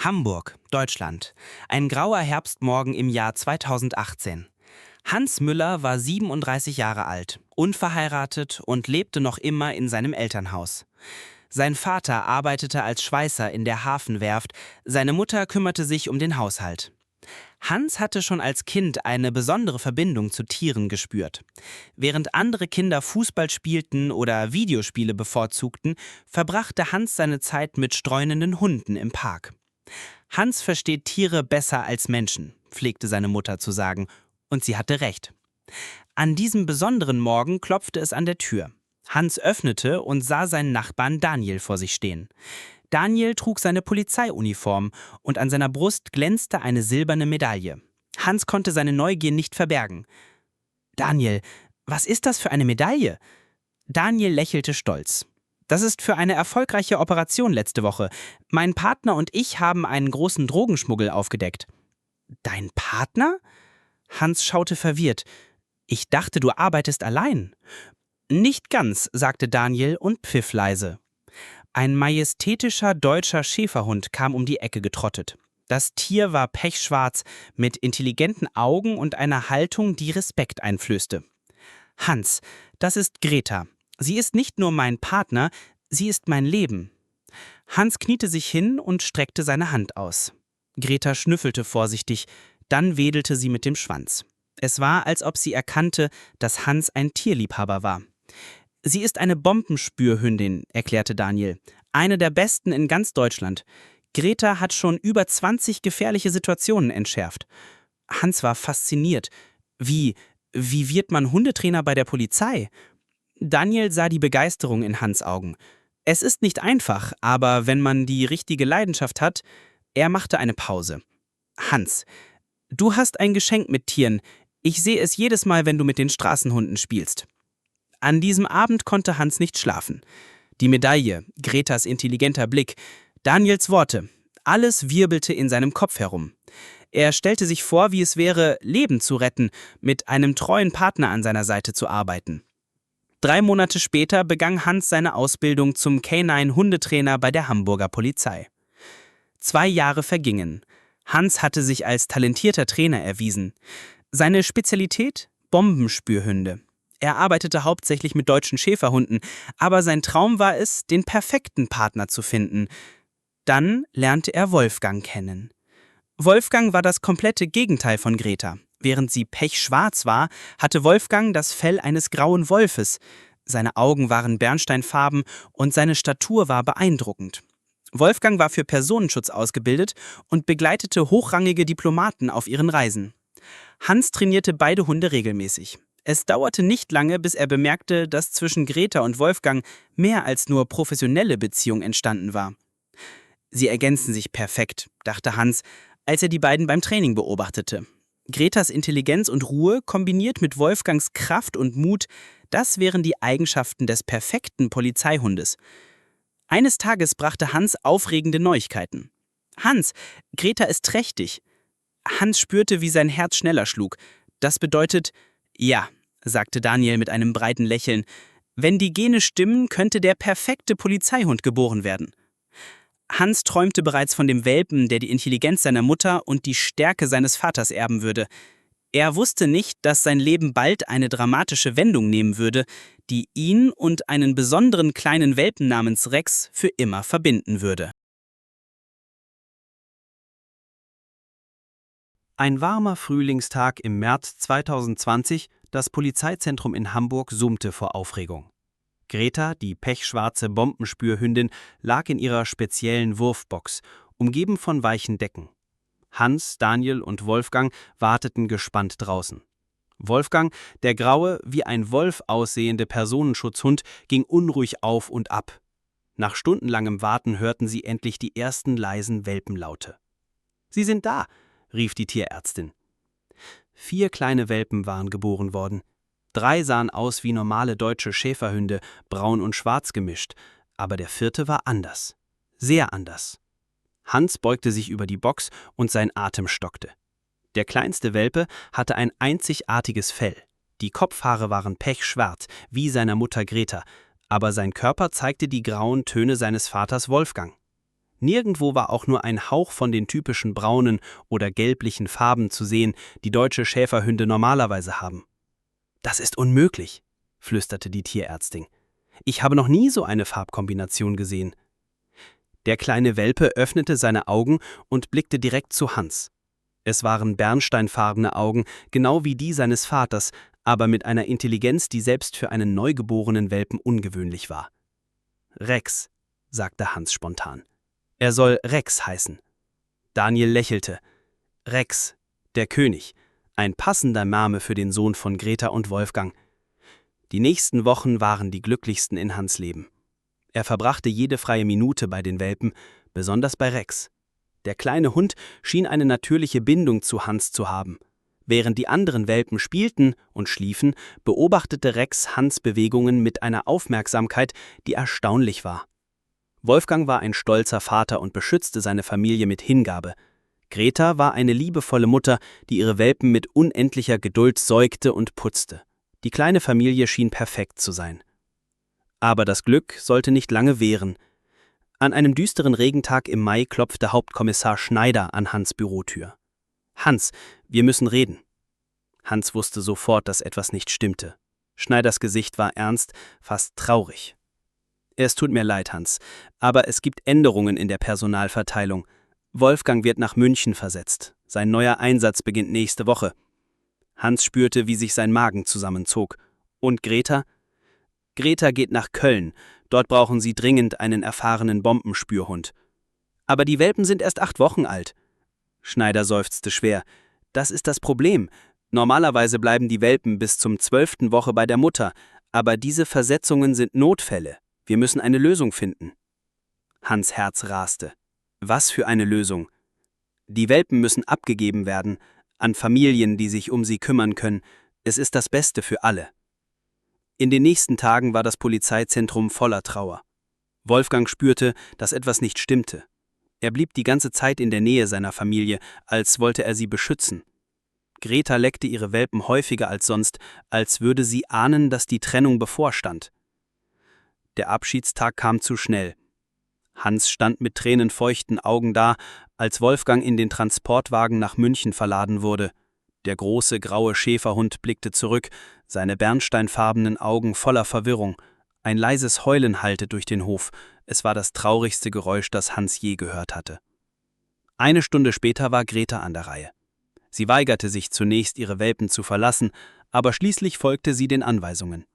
Hamburg, Deutschland. Ein grauer Herbstmorgen im Jahr 2018. Hans Müller war 37 Jahre alt, unverheiratet und lebte noch immer in seinem Elternhaus. Sein Vater arbeitete als Schweißer in der Hafenwerft, seine Mutter kümmerte sich um den Haushalt. Hans hatte schon als Kind eine besondere Verbindung zu Tieren gespürt. Während andere Kinder Fußball spielten oder Videospiele bevorzugten, verbrachte Hans seine Zeit mit streunenden Hunden im Park. Hans versteht Tiere besser als Menschen, pflegte seine Mutter zu sagen, und sie hatte recht. An diesem besonderen Morgen klopfte es an der Tür. Hans öffnete und sah seinen Nachbarn Daniel vor sich stehen. Daniel trug seine Polizeiuniform und an seiner Brust glänzte eine silberne Medaille. Hans konnte seine Neugier nicht verbergen. »Daniel, was ist das für eine Medaille?« Daniel lächelte stolz. »Das ist für eine erfolgreiche Operation letzte Woche. Mein Partner und ich haben einen großen Drogenschmuggel aufgedeckt.« »Dein Partner?« Hans schaute verwirrt. »Ich dachte, du arbeitest allein.« »Nicht ganz«, sagte Daniel und pfiff leise. Ein majestätischer deutscher Schäferhund kam um die Ecke getrottet. Das Tier war pechschwarz, mit intelligenten Augen und einer Haltung, die Respekt einflößte. »Hans, das ist Greta. Sie ist nicht nur mein Partner, sie ist mein Leben.« Hans kniete sich hin und streckte seine Hand aus. Greta schnüffelte vorsichtig, dann wedelte sie mit dem Schwanz. Es war, als ob sie erkannte, dass Hans ein Tierliebhaber war. »Sie ist eine Bombenspürhündin«, erklärte Daniel. »Eine der besten in ganz Deutschland. Greta hat schon über 20 gefährliche Situationen entschärft.« Hans war fasziniert. Wie wird man Hundetrainer bei der Polizei? Daniel sah die Begeisterung in Hans' Augen. Es ist nicht einfach, aber wenn man die richtige Leidenschaft hat. Er machte eine Pause. »Hans, du hast ein Geschenk mit Tieren. Ich sehe es jedes Mal, wenn du mit den Straßenhunden spielst.« An diesem Abend konnte Hans nicht schlafen. Die Medaille, Gretas intelligenter Blick, Daniels Worte, alles wirbelte in seinem Kopf herum. Er stellte sich vor, wie es wäre, Leben zu retten, mit einem treuen Partner an seiner Seite zu arbeiten. 3 Monate später begann Hans seine Ausbildung zum Canine-Hundetrainer bei der Hamburger Polizei. 2 Jahre vergingen. Hans hatte sich als talentierter Trainer erwiesen. Seine Spezialität? Bombenspürhunde. Er arbeitete hauptsächlich mit deutschen Schäferhunden, aber sein Traum war es, den perfekten Partner zu finden. Dann lernte er Wolfgang kennen. Wolfgang war das komplette Gegenteil von Greta. Während sie pechschwarz war, hatte Wolfgang das Fell eines grauen Wolfes. Seine Augen waren bernsteinfarben und seine Statur war beeindruckend. Wolfgang war für Personenschutz ausgebildet und begleitete hochrangige Diplomaten auf ihren Reisen. Hans trainierte beide Hunde regelmäßig. Es dauerte nicht lange, bis er bemerkte, dass zwischen Greta und Wolfgang mehr als nur professionelle Beziehung entstanden war. Sie ergänzen sich perfekt, dachte Hans, als er die beiden beim Training beobachtete. Gretas Intelligenz und Ruhe kombiniert mit Wolfgangs Kraft und Mut, das wären die Eigenschaften des perfekten Polizeihundes. Eines Tages brachte Hans aufregende Neuigkeiten. »Hans, Greta ist trächtig.« Hans spürte, wie sein Herz schneller schlug. Das bedeutet, »Ja«, sagte Daniel mit einem breiten Lächeln. »Wenn die Gene stimmen, könnte der perfekte Polizeihund geboren werden.« Hans träumte bereits von dem Welpen, der die Intelligenz seiner Mutter und die Stärke seines Vaters erben würde. Er wusste nicht, dass sein Leben bald eine dramatische Wendung nehmen würde, die ihn und einen besonderen kleinen Welpen namens Rex für immer verbinden würde. Ein warmer Frühlingstag im März 2020, das Polizeizentrum in Hamburg summte vor Aufregung. Greta, die pechschwarze Bombenspürhündin, lag in ihrer speziellen Wurfbox, umgeben von weichen Decken. Hans, Daniel und Wolfgang warteten gespannt draußen. Wolfgang, der graue, wie ein Wolf aussehende Personenschutzhund, ging unruhig auf und ab. Nach stundenlangem Warten hörten sie endlich die ersten leisen Welpenlaute. »Sie sind da«, rief die Tierärztin. 4 kleine Welpen waren geboren worden. 3 sahen aus wie normale deutsche Schäferhunde, braun und schwarz gemischt, aber der 4. war anders. Sehr anders. Hans beugte sich über die Box und sein Atem stockte. Der kleinste Welpe hatte ein einzigartiges Fell. Die Kopfhaare waren pechschwarz, wie seiner Mutter Greta, aber sein Körper zeigte die grauen Töne seines Vaters Wolfgang. Nirgendwo war auch nur ein Hauch von den typischen braunen oder gelblichen Farben zu sehen, die deutsche Schäferhunde normalerweise haben. »Das ist unmöglich«, flüsterte die Tierärztin. »Ich habe noch nie so eine Farbkombination gesehen.« Der kleine Welpe öffnete seine Augen und blickte direkt zu Hans. Es waren bernsteinfarbene Augen, genau wie die seines Vaters, aber mit einer Intelligenz, die selbst für einen neugeborenen Welpen ungewöhnlich war. »Rex«, sagte Hans spontan. »Er soll Rex heißen.« Daniel lächelte. »Rex, der König, ein passender Name für den Sohn von Greta und Wolfgang.« Die nächsten Wochen waren die glücklichsten in Hans' Leben. Er verbrachte jede freie Minute bei den Welpen, besonders bei Rex. Der kleine Hund schien eine natürliche Bindung zu Hans zu haben. Während die anderen Welpen spielten und schliefen, beobachtete Rex Hans' Bewegungen mit einer Aufmerksamkeit, die erstaunlich war. Wolfgang war ein stolzer Vater und beschützte seine Familie mit Hingabe. Greta war eine liebevolle Mutter, die ihre Welpen mit unendlicher Geduld säugte und putzte. Die kleine Familie schien perfekt zu sein. Aber das Glück sollte nicht lange währen. An einem düsteren Regentag im Mai klopfte Hauptkommissar Schneider an Hans' Bürotür. »Hans, wir müssen reden.« Hans wusste sofort, dass etwas nicht stimmte. Schneiders Gesicht war ernst, fast traurig. »Es tut mir leid, Hans, aber es gibt Änderungen in der Personalverteilung. Wolfgang wird nach München versetzt. Sein neuer Einsatz beginnt nächste Woche.« Hans spürte, wie sich sein Magen zusammenzog. »Und Greta?« »Greta geht nach Köln. Dort brauchen sie dringend einen erfahrenen Bombenspürhund.« »Aber die Welpen sind erst 8 Wochen alt.« Schneider seufzte schwer. »Das ist das Problem. Normalerweise bleiben die Welpen bis zum 12. Woche bei der Mutter, aber diese Versetzungen sind Notfälle. Wir müssen eine Lösung finden.« Hans' Herz raste. Was für eine Lösung? Die Welpen müssen abgegeben werden, an Familien, die sich um sie kümmern können. Es ist das Beste für alle. In den nächsten Tagen war das Polizeizentrum voller Trauer. Wolfgang spürte, dass etwas nicht stimmte. Er blieb die ganze Zeit in der Nähe seiner Familie, als wollte er sie beschützen. Greta leckte ihre Welpen häufiger als sonst, als würde sie ahnen, dass die Trennung bevorstand. Der Abschiedstag kam zu schnell. Hans stand mit tränenfeuchten Augen da, als Wolfgang in den Transportwagen nach München verladen wurde. Der große graue Schäferhund blickte zurück, seine bernsteinfarbenen Augen voller Verwirrung. Ein leises Heulen hallte durch den Hof. Es war das traurigste Geräusch, das Hans je gehört hatte. 1 Stunde später war Greta an der Reihe. Sie weigerte sich zunächst, ihre Welpen zu verlassen, aber schließlich folgte sie den Anweisungen.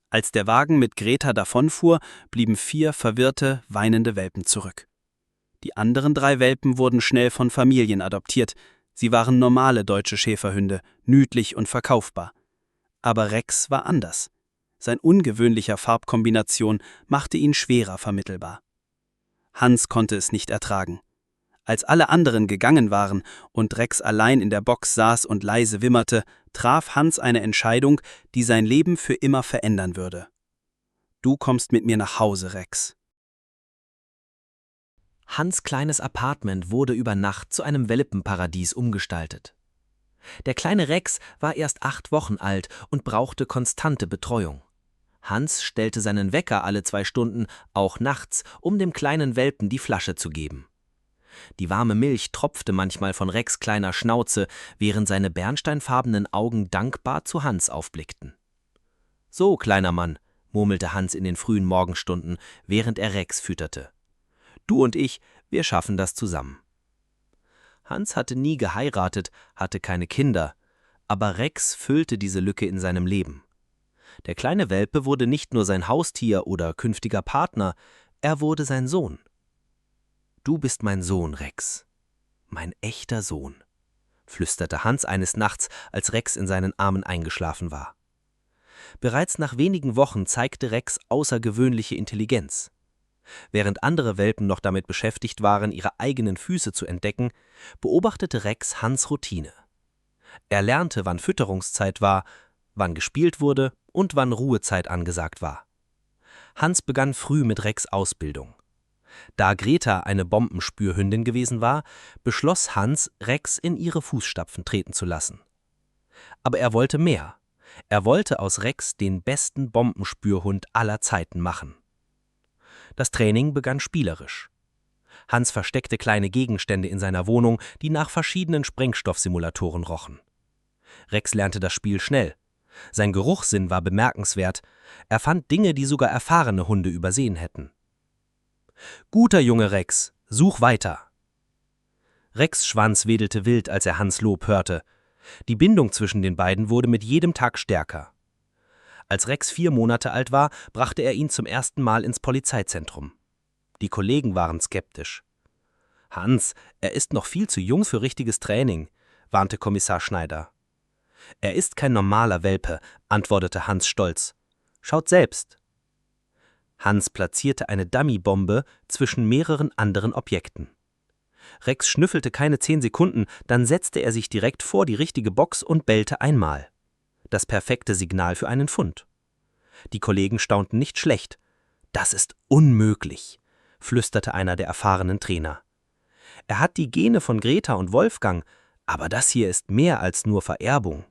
Als der Wagen mit Greta davonfuhr, blieben 4 verwirrte, weinende Welpen zurück. Die anderen 3 Welpen wurden schnell von Familien adoptiert. Sie waren normale deutsche Schäferhunde, niedlich und verkaufbar. Aber Rex war anders. Sein ungewöhnlicher Farbkombination machte ihn schwerer vermittelbar. Hans konnte es nicht ertragen. Als alle anderen gegangen waren und Rex allein in der Box saß und leise wimmerte, traf Hans eine Entscheidung, die sein Leben für immer verändern würde. »Du kommst mit mir nach Hause, Rex.« Hans' kleines Apartment wurde über Nacht zu einem Welpenparadies umgestaltet. Der kleine Rex war erst 8 Wochen alt und brauchte konstante Betreuung. Hans stellte seinen Wecker alle 2 Stunden, auch nachts, um dem kleinen Welpen die Flasche zu geben. Die warme Milch tropfte manchmal von Rex' kleiner Schnauze, während seine bernsteinfarbenen Augen dankbar zu Hans aufblickten. »So, kleiner Mann«, murmelte Hans in den frühen Morgenstunden, während er Rex fütterte. »Du und ich, wir schaffen das zusammen.« Hans hatte nie geheiratet, hatte keine Kinder, aber Rex füllte diese Lücke in seinem Leben. Der kleine Welpe wurde nicht nur sein Haustier oder künftiger Partner, er wurde sein Sohn. »Du bist mein Sohn, Rex. Mein echter Sohn«, flüsterte Hans eines Nachts, als Rex in seinen Armen eingeschlafen war. Bereits nach wenigen Wochen zeigte Rex außergewöhnliche Intelligenz. Während andere Welpen noch damit beschäftigt waren, ihre eigenen Füße zu entdecken, beobachtete Rex Hans' Routine. Er lernte, wann Fütterungszeit war, wann gespielt wurde und wann Ruhezeit angesagt war. Hans begann früh mit Rex' Ausbildung. Da Greta eine Bombenspürhündin gewesen war, beschloss Hans, Rex in ihre Fußstapfen treten zu lassen. Aber er wollte mehr. Er wollte aus Rex den besten Bombenspürhund aller Zeiten machen. Das Training begann spielerisch. Hans versteckte kleine Gegenstände in seiner Wohnung, die nach verschiedenen Sprengstoffsimulatoren rochen. Rex lernte das Spiel schnell. Sein Geruchssinn war bemerkenswert. Er fand Dinge, die sogar erfahrene Hunde übersehen hätten. »Guter Junge Rex, such weiter!« Rex' Schwanz wedelte wild, als er Hans' Lob hörte. Die Bindung zwischen den beiden wurde mit jedem Tag stärker. Als Rex 4 Monate alt war, brachte er ihn zum ersten Mal ins Polizeizentrum. Die Kollegen waren skeptisch. »Hans, er ist noch viel zu jung für richtiges Training«, warnte Kommissar Schneider. »Er ist kein normaler Welpe«, antwortete Hans stolz. »Schaut selbst.« Hans platzierte eine Dummybombe zwischen mehreren anderen Objekten. Rex schnüffelte keine 10 Sekunden, dann setzte er sich direkt vor die richtige Box und bellte einmal. Das perfekte Signal für einen Fund. Die Kollegen staunten nicht schlecht. »Das ist unmöglich«, flüsterte einer der erfahrenen Trainer. »Er hat die Gene von Greta und Wolfgang, aber das hier ist mehr als nur Vererbung.«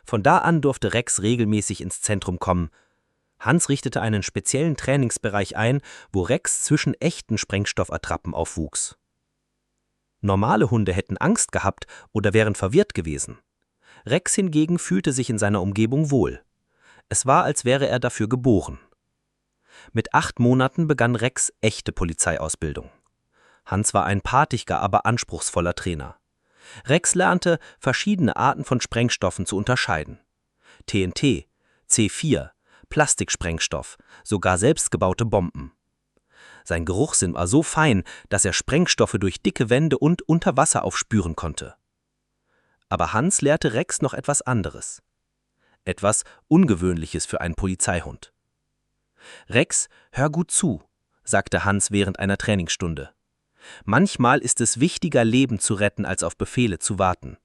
Von da an durfte Rex regelmäßig ins Zentrum kommen. Hans richtete einen speziellen Trainingsbereich ein, wo Rex zwischen echten Sprengstoffattrappen aufwuchs. Normale Hunde hätten Angst gehabt oder wären verwirrt gewesen. Rex hingegen fühlte sich in seiner Umgebung wohl. Es war, als wäre er dafür geboren. Mit 8 Monaten begann Rex echte Polizeiausbildung. Hans war ein partiger, aber anspruchsvoller Trainer. Rex lernte, verschiedene Arten von Sprengstoffen zu unterscheiden. TNT, C4, Plastiksprengstoff, sogar selbstgebaute Bomben. Sein Geruchssinn war so fein, dass er Sprengstoffe durch dicke Wände und unter Wasser aufspüren konnte. Aber Hans lehrte Rex noch etwas anderes. Etwas Ungewöhnliches für einen Polizeihund. »Rex, hör gut zu«, sagte Hans während einer Trainingsstunde. »Manchmal ist es wichtiger, Leben zu retten, als auf Befehle zu warten.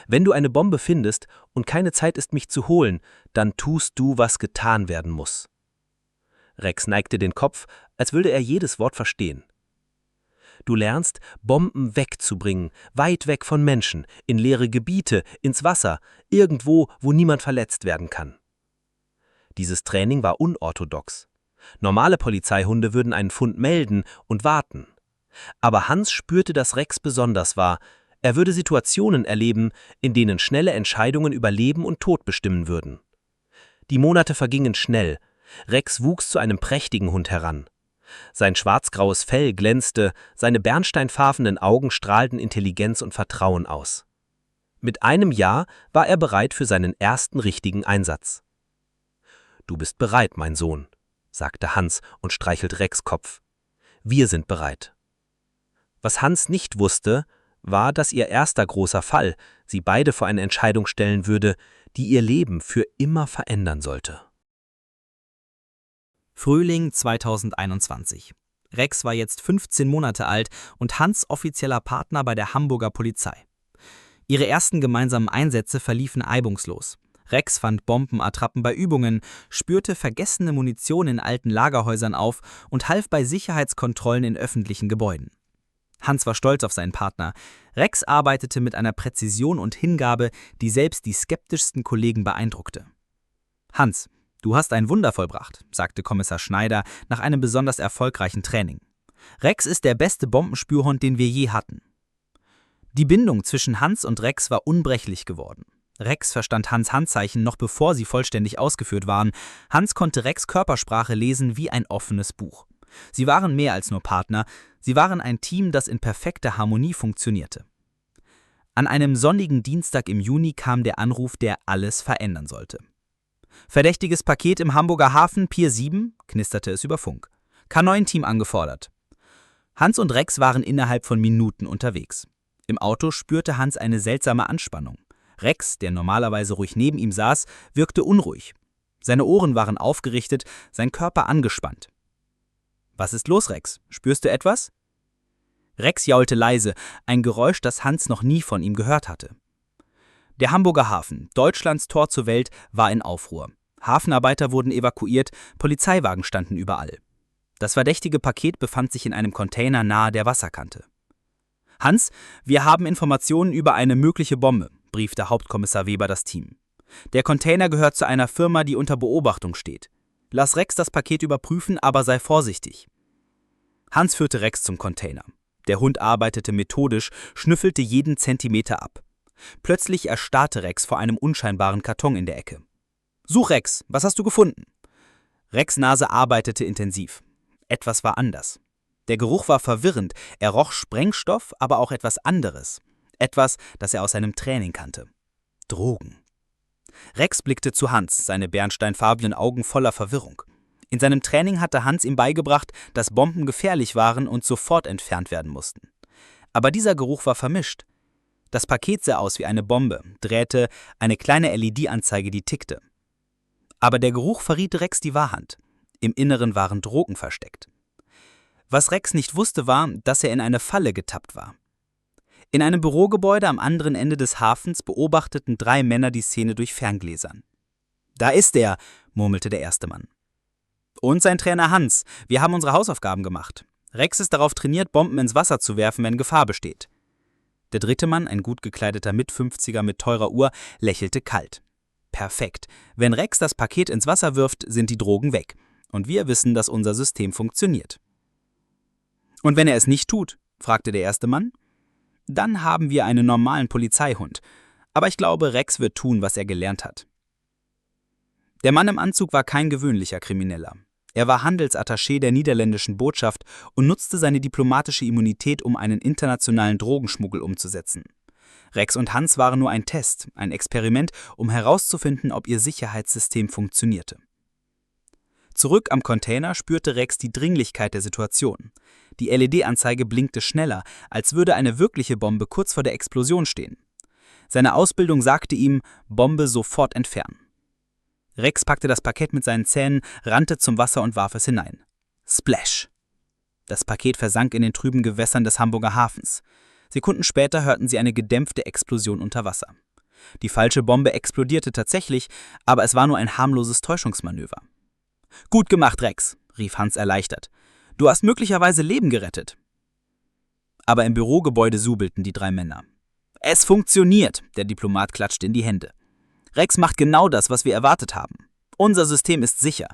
Wenn du eine Bombe findest und keine Zeit ist, mich zu holen, dann tust du, was getan werden muss.« Rex neigte den Kopf, als würde er jedes Wort verstehen. »Du lernst, Bomben wegzubringen, weit weg von Menschen, in leere Gebiete, ins Wasser, irgendwo, wo niemand verletzt werden kann.« Dieses Training war unorthodox. Normale Polizeihunde würden einen Fund melden und warten. Aber Hans spürte, dass Rex besonders war. Er würde Situationen erleben, in denen schnelle Entscheidungen über Leben und Tod bestimmen würden. Die Monate vergingen schnell. Rex wuchs zu einem prächtigen Hund heran. Sein schwarzgraues Fell glänzte, seine bernsteinfarbenen Augen strahlten Intelligenz und Vertrauen aus. Mit 1 Jahr war er bereit für seinen ersten richtigen Einsatz. »Du bist bereit, mein Sohn«, sagte Hans und streichelte Rex' Kopf. »Wir sind bereit.« Was Hans nicht wusste, war, dass ihr erster großer Fall sie beide vor eine Entscheidung stellen würde, die ihr Leben für immer verändern sollte. Frühling 2021. Rex war jetzt 15 Monate alt und Hans offizieller Partner bei der Hamburger Polizei. Ihre ersten gemeinsamen Einsätze verliefen reibungslos. Rex fand Bombenattrappen bei Übungen, spürte vergessene Munition in alten Lagerhäusern auf und half bei Sicherheitskontrollen in öffentlichen Gebäuden. Hans war stolz auf seinen Partner. Rex arbeitete mit einer Präzision und Hingabe, die selbst die skeptischsten Kollegen beeindruckte. »Hans, du hast ein Wunder vollbracht«, sagte Kommissar Schneider nach einem besonders erfolgreichen Training. »Rex ist der beste Bombenspürhund, den wir je hatten.« Die Bindung zwischen Hans und Rex war unbrechlich geworden. Rex verstand Hans' Handzeichen noch bevor sie vollständig ausgeführt waren. Hans konnte Rex' Körpersprache lesen wie ein offenes Buch. Sie waren mehr als nur Partner, sie waren ein Team, das in perfekter Harmonie funktionierte. An einem sonnigen Dienstag im Juni kam der Anruf, der alles verändern sollte. »Verdächtiges Paket im Hamburger Hafen, Pier 7«, knisterte es über Funk. »K9-Team angefordert.« Hans und Rex waren innerhalb von Minuten unterwegs. Im Auto spürte Hans eine seltsame Anspannung. Rex, der normalerweise ruhig neben ihm saß, wirkte unruhig. Seine Ohren waren aufgerichtet, sein Körper angespannt. »Was ist los, Rex? Spürst du etwas?« Rex jaulte leise, ein Geräusch, das Hans noch nie von ihm gehört hatte. Der Hamburger Hafen, Deutschlands Tor zur Welt, war in Aufruhr. Hafenarbeiter wurden evakuiert, Polizeiwagen standen überall. Das verdächtige Paket befand sich in einem Container nahe der Wasserkante. »Hans, wir haben Informationen über eine mögliche Bombe«, briefte Hauptkommissar Weber das Team. »Der Container gehört zu einer Firma, die unter Beobachtung steht. Lass Rex das Paket überprüfen, aber sei vorsichtig.« Hans führte Rex zum Container. Der Hund arbeitete methodisch, schnüffelte jeden Zentimeter ab. Plötzlich erstarrte Rex vor einem unscheinbaren Karton in der Ecke. »Such, Rex, was hast du gefunden?« Rex' Nase arbeitete intensiv. Etwas war anders. Der Geruch war verwirrend, er roch Sprengstoff, aber auch etwas anderes. Etwas, das er aus seinem Training kannte. Drogen. Rex blickte zu Hans, seine bernsteinfarbenen Augen voller Verwirrung. In seinem Training hatte Hans ihm beigebracht, dass Bomben gefährlich waren und sofort entfernt werden mussten. Aber dieser Geruch war vermischt. Das Paket sah aus wie eine Bombe, drehte eine kleine LED-Anzeige, die tickte. Aber der Geruch verriet Rex die Wahrheit. Im Inneren waren Drogen versteckt. Was Rex nicht wusste, war, dass er in eine Falle getappt war. In einem Bürogebäude am anderen Ende des Hafens beobachteten 3 Männer die Szene durch Ferngläsern. »Da ist er«, murmelte der erste Mann. »Und sein Trainer Hans. Wir haben unsere Hausaufgaben gemacht. Rex ist darauf trainiert, Bomben ins Wasser zu werfen, wenn Gefahr besteht.« Der dritte Mann, ein gut gekleideter Mit-50er mit teurer Uhr, lächelte kalt. »Perfekt. Wenn Rex das Paket ins Wasser wirft, sind die Drogen weg. Und wir wissen, dass unser System funktioniert.« »Und wenn er es nicht tut?«, fragte der erste Mann. »Dann haben wir einen normalen Polizeihund. Aber ich glaube, Rex wird tun, was er gelernt hat.« Der Mann im Anzug war kein gewöhnlicher Krimineller. Er war Handelsattaché der niederländischen Botschaft und nutzte seine diplomatische Immunität, um einen internationalen Drogenschmuggel umzusetzen. Rex und Hans waren nur ein Test, ein Experiment, um herauszufinden, ob ihr Sicherheitssystem funktionierte. Zurück am Container spürte Rex die Dringlichkeit der Situation. Die LED-Anzeige blinkte schneller, als würde eine wirkliche Bombe kurz vor der Explosion stehen. Seine Ausbildung sagte ihm, Bombe sofort entfernen. Rex packte das Paket mit seinen Zähnen, rannte zum Wasser und warf es hinein. Splash! Das Paket versank in den trüben Gewässern des Hamburger Hafens. Sekunden später hörten sie eine gedämpfte Explosion unter Wasser. Die falsche Bombe explodierte tatsächlich, aber es war nur ein harmloses Täuschungsmanöver. »Gut gemacht, Rex«, rief Hans erleichtert. »Du hast möglicherweise Leben gerettet.« Aber im Bürogebäude subelten die 3 Männer. »Es funktioniert«, der Diplomat klatschte in die Hände. »Rex macht genau das, was wir erwartet haben. Unser System ist sicher.«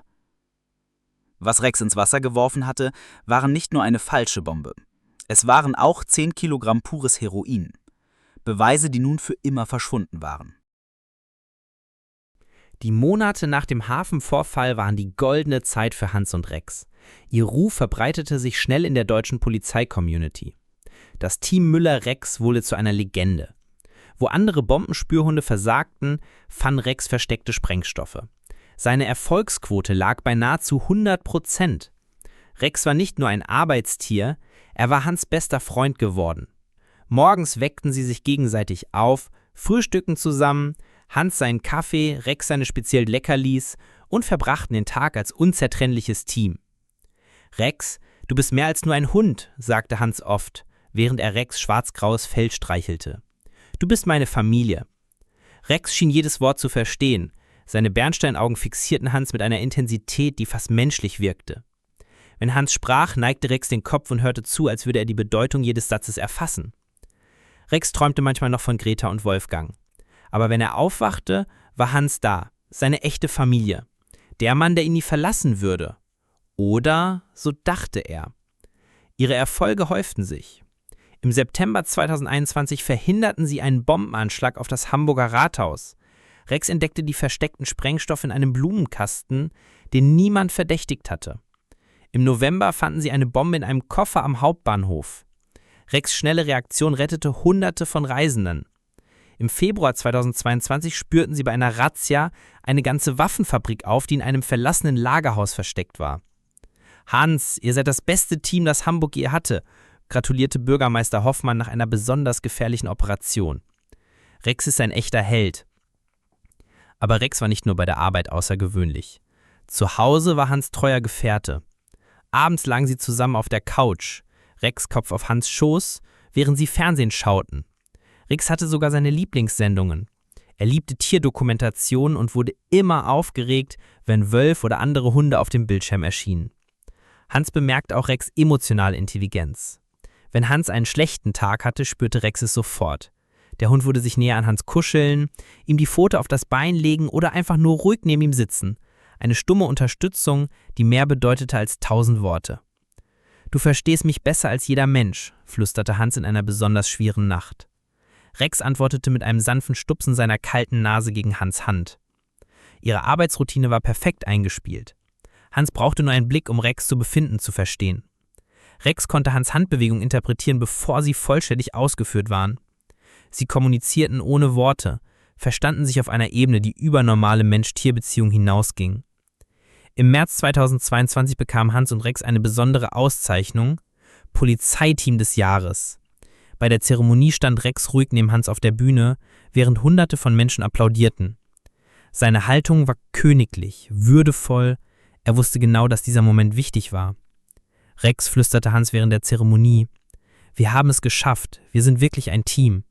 Was Rex ins Wasser geworfen hatte, waren nicht nur eine falsche Bombe. Es waren auch 10 Kilogramm pures Heroin. Beweise, die nun für immer verschwunden waren. Die Monate nach dem Hafenvorfall waren die goldene Zeit für Hans und Rex. Ihr Ruf verbreitete sich schnell in der deutschen Polizeicommunity. Das Team Müller-Rex wurde zu einer Legende. Wo andere Bombenspürhunde versagten, fand Rex versteckte Sprengstoffe. Seine Erfolgsquote lag bei nahezu 100%. Rex war nicht nur ein Arbeitstier, er war Hans' bester Freund geworden. Morgens weckten sie sich gegenseitig auf, frühstückten zusammen, Hans seinen Kaffee, Rex seine speziellen Leckerlis und verbrachten den Tag als unzertrennliches Team. »Rex, du bist mehr als nur ein Hund«, sagte Hans oft, während er Rex schwarz-graues Fell streichelte. »Du bist meine Familie.« Rex schien jedes Wort zu verstehen. Seine Bernsteinaugen fixierten Hans mit einer Intensität, die fast menschlich wirkte. Wenn Hans sprach, neigte Rex den Kopf und hörte zu, als würde er die Bedeutung jedes Satzes erfassen. Rex träumte manchmal noch von Greta und Wolfgang. Aber wenn er aufwachte, war Hans da, seine echte Familie. Der Mann, der ihn nie verlassen würde. Oder, so dachte er. Ihre Erfolge häuften sich. Im September 2021 verhinderten sie einen Bombenanschlag auf das Hamburger Rathaus. Rex entdeckte die versteckten Sprengstoffe in einem Blumenkasten, den niemand verdächtigt hatte. Im November fanden sie eine Bombe in einem Koffer am Hauptbahnhof. Rex' schnelle Reaktion rettete Hunderte von Reisenden. Im Februar 2022 spürten sie bei einer Razzia eine ganze Waffenfabrik auf, die in einem verlassenen Lagerhaus versteckt war. »Hans, ihr seid das beste Team, das Hamburg je hatte«, gratulierte Bürgermeister Hoffmann nach einer besonders gefährlichen Operation. Rex ist ein echter Held. Aber Rex war nicht nur bei der Arbeit außergewöhnlich. Zu Hause war Hans treuer Gefährte. Abends lagen sie zusammen auf der Couch, Rex Kopf auf Hans' Schoß, während sie Fernsehen schauten. Rex hatte sogar seine Lieblingssendungen. Er liebte Tierdokumentationen und wurde immer aufgeregt, wenn Wölfe oder andere Hunde auf dem Bildschirm erschienen. Hans bemerkte auch Rex' emotionale Intelligenz. Wenn Hans einen schlechten Tag hatte, spürte Rex es sofort. Der Hund würde sich näher an Hans kuscheln, ihm die Pfote auf das Bein legen oder einfach nur ruhig neben ihm sitzen. Eine stumme Unterstützung, die mehr bedeutete als 1000 Worte. »Du verstehst mich besser als jeder Mensch«, flüsterte Hans in einer besonders schweren Nacht. Rex antwortete mit einem sanften Stupsen seiner kalten Nase gegen Hans' Hand. Ihre Arbeitsroutine war perfekt eingespielt. Hans brauchte nur einen Blick, um Rex zu Befinden zu verstehen. Rex konnte Hans' Handbewegung interpretieren, bevor sie vollständig ausgeführt waren. Sie kommunizierten ohne Worte, verstanden sich auf einer Ebene, die über normale Mensch-Tier-Beziehungen hinausging. Im März 2022 bekamen Hans und Rex eine besondere Auszeichnung, Polizeiteam des Jahres. Bei der Zeremonie stand Rex ruhig neben Hans auf der Bühne, während Hunderte von Menschen applaudierten. Seine Haltung war königlich, würdevoll, er wusste genau, dass dieser Moment wichtig war. Rex flüsterte Hans während der Zeremonie: »Wir haben es geschafft, wir sind wirklich ein Team.«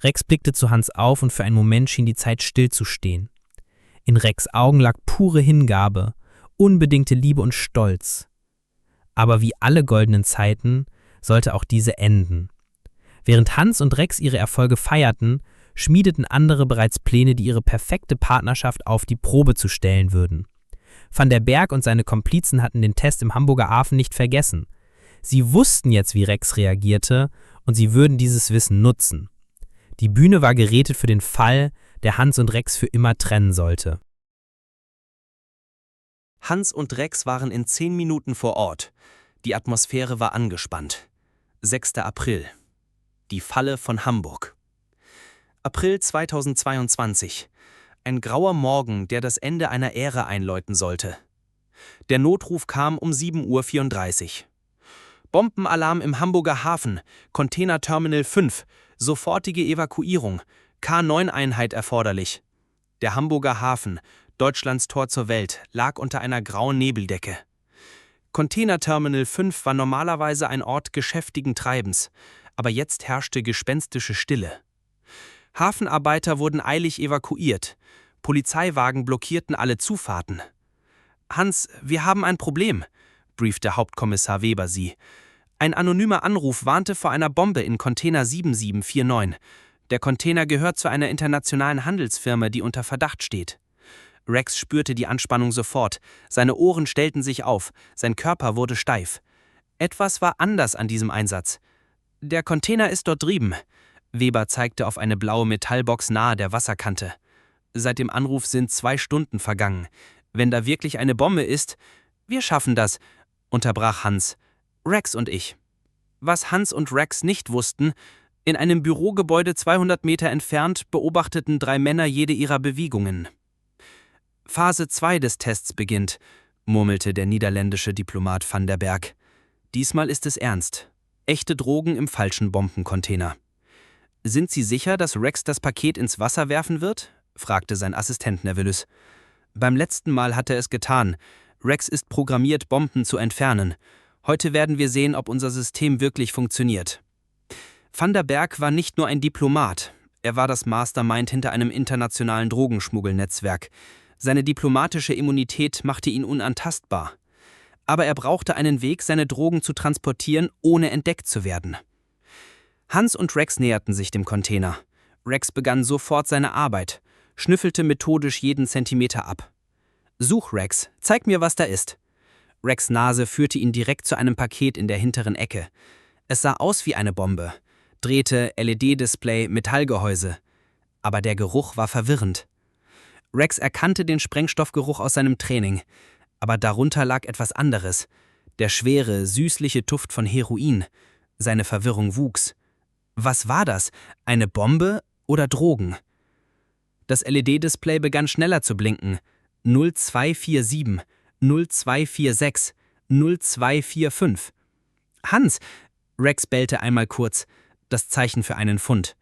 Rex blickte zu Hans auf und für einen Moment schien die Zeit stillzustehen. In Rex' Augen lag pure Hingabe, unbedingte Liebe und Stolz. Aber wie alle goldenen Zeiten sollte auch diese enden. Während Hans und Rex ihre Erfolge feierten, schmiedeten andere bereits Pläne, die ihre perfekte Partnerschaft auf die Probe zu stellen würden. Van der Berg und seine Komplizen hatten den Test im Hamburger Hafen nicht vergessen. Sie wussten jetzt, wie Rex reagierte, und sie würden dieses Wissen nutzen. Die Bühne war gerätet für den Fall, der Hans und Rex für immer trennen sollte. Hans und Rex waren in 10 Minuten vor Ort. Die Atmosphäre war angespannt. 6. April. Die Falle von Hamburg. April 2022. Ein grauer Morgen, der das Ende einer Ära einläuten sollte. Der Notruf kam um 7:34 Uhr. Bombenalarm im Hamburger Hafen, Container Terminal 5, sofortige Evakuierung, K9-Einheit erforderlich. Der Hamburger Hafen, Deutschlands Tor zur Welt, lag unter einer grauen Nebeldecke. Container Terminal 5 war normalerweise ein Ort geschäftigen Treibens, aber jetzt herrschte gespenstische Stille. Hafenarbeiter wurden eilig evakuiert. Polizeiwagen blockierten alle Zufahrten. »Hans, wir haben ein Problem«, briefte Hauptkommissar Weber sie. Ein anonymer Anruf warnte vor einer Bombe in Container 7749. Der Container gehört zu einer internationalen Handelsfirma, die unter Verdacht steht. Rex spürte die Anspannung sofort. Seine Ohren stellten sich auf, sein Körper wurde steif. Etwas war anders an diesem Einsatz. »Der Container ist dort drüben«, Weber zeigte auf eine blaue Metallbox nahe der Wasserkante. Seit dem Anruf sind 2 Stunden vergangen. Wenn da wirklich eine Bombe ist, wir schaffen das, unterbrach Hans. Rex und ich. Was Hans und Rex nicht wussten: In einem Bürogebäude 200 Meter entfernt beobachteten 3 Männer jede ihrer Bewegungen. Phase 2 des Tests beginnt, murmelte der niederländische Diplomat Van der Berg. Diesmal ist es ernst. Echte Drogen im falschen Bombencontainer. »Sind Sie sicher, dass Rex das Paket ins Wasser werfen wird?« fragte sein Assistent Nervelus. »Beim letzten Mal hat er es getan. Rex ist programmiert, Bomben zu entfernen. Heute werden wir sehen, ob unser System wirklich funktioniert.« Van der Berg war nicht nur ein Diplomat. Er war das Mastermind hinter einem internationalen Drogenschmuggelnetzwerk. Seine diplomatische Immunität machte ihn unantastbar. Aber er brauchte einen Weg, seine Drogen zu transportieren, ohne entdeckt zu werden. Hans und Rex näherten sich dem Container. Rex begann sofort seine Arbeit, schnüffelte methodisch jeden Zentimeter ab. »Such, Rex, zeig mir, was da ist.« Rex' Nase führte ihn direkt zu einem Paket in der hinteren Ecke. Es sah aus wie eine Bombe. Drähte, LED-Display, Metallgehäuse. Aber der Geruch war verwirrend. Rex erkannte den Sprengstoffgeruch aus seinem Training. Aber darunter lag etwas anderes. Der schwere, süßliche Duft von Heroin. Seine Verwirrung wuchs. Was war das? Eine Bombe oder Drogen? Das LED-Display begann schneller zu blinken. 0247, 0246, 0245. »Hans!« Rex bellte einmal kurz. Das Zeichen für einen Fund.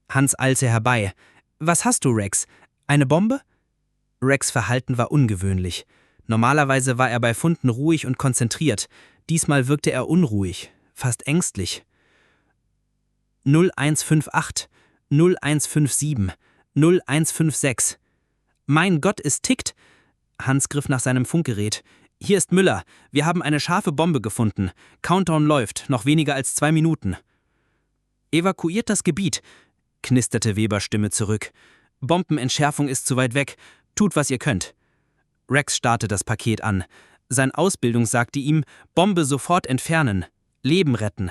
Hans eilte herbei. »Was hast du, Rex? Eine Bombe?« Rex' Verhalten war ungewöhnlich. Normalerweise war er bei Funden ruhig und konzentriert. Diesmal wirkte er unruhig, fast ängstlich. 0158, 0157, 0156. »Mein Gott, es tickt!« Hans griff nach seinem Funkgerät. »Hier ist Müller. Wir haben eine scharfe Bombe gefunden. Countdown läuft, noch weniger als 2 Minuten.« »Evakuiert das Gebiet«, knisterte Webers Stimme zurück. »Bombenentschärfung ist zu weit weg. Tut, was ihr könnt.« Rex starrte das Paket an. Sein Ausbildung sagte ihm, Bombe sofort entfernen, Leben retten.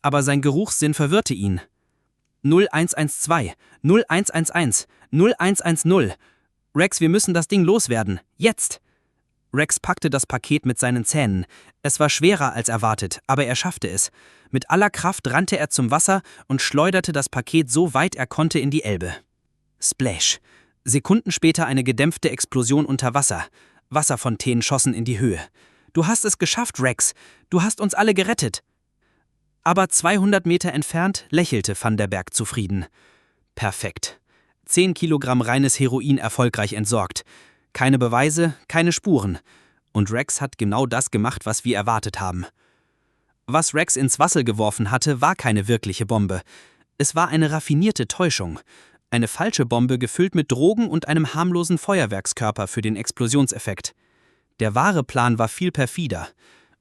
Aber sein Geruchssinn verwirrte ihn. 0112, 0111, 0110. Rex, wir müssen das Ding loswerden. Jetzt! Rex packte das Paket mit seinen Zähnen. Es war schwerer als erwartet, aber er schaffte es. Mit aller Kraft rannte er zum Wasser und schleuderte das Paket so weit er konnte in die Elbe. Splash! Sekunden später eine gedämpfte Explosion unter Wasser. Wasserfontänen schossen in die Höhe. »Du hast es geschafft, Rex! Du hast uns alle gerettet!« Aber 200 Meter entfernt lächelte Van der Berg zufrieden. Perfekt. 10 Kilogramm reines Heroin erfolgreich entsorgt. Keine Beweise, keine Spuren. Und Rex hat genau das gemacht, was wir erwartet haben. Was Rex ins Wasser geworfen hatte, war keine wirkliche Bombe. Es war eine raffinierte Täuschung. Eine falsche Bombe gefüllt mit Drogen und einem harmlosen Feuerwerkskörper für den Explosionseffekt. Der wahre Plan war viel perfider.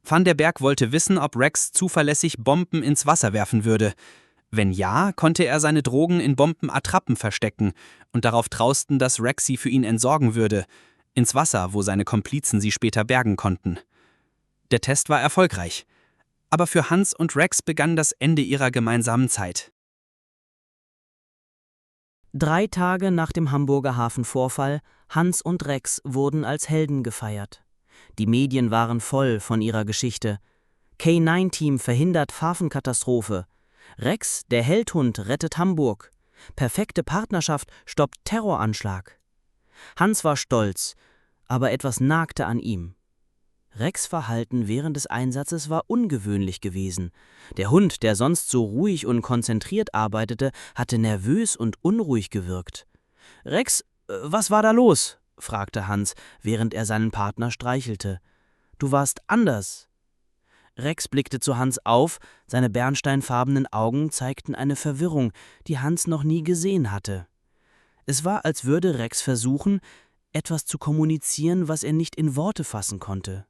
Van der Berg wollte wissen, ob Rex zuverlässig Bomben ins Wasser werfen würde. Wenn ja, konnte er seine Drogen in Bombenattrappen verstecken und darauf trausten, dass Rex sie für ihn entsorgen würde, ins Wasser, wo seine Komplizen sie später bergen konnten. Der Test war erfolgreich. Aber für Hans und Rex begann das Ende ihrer gemeinsamen Zeit. 3 Tage nach dem Hamburger Hafenvorfall, Hans und Rex wurden als Helden gefeiert. Die Medien waren voll von ihrer Geschichte. K9-Team verhindert Hafenkatastrophe. Rex, der Heldhund, rettet Hamburg. Perfekte Partnerschaft stoppt Terroranschlag. Hans war stolz, aber etwas nagte an ihm. Rex' Verhalten während des Einsatzes war ungewöhnlich gewesen. Der Hund, der sonst so ruhig und konzentriert arbeitete, hatte nervös und unruhig gewirkt. »Rex, was war da los?« fragte Hans, während er seinen Partner streichelte. »Du warst anders.« Rex blickte zu Hans auf, seine bernsteinfarbenen Augen zeigten eine Verwirrung, die Hans noch nie gesehen hatte. Es war, als würde Rex versuchen, etwas zu kommunizieren, was er nicht in Worte fassen konnte.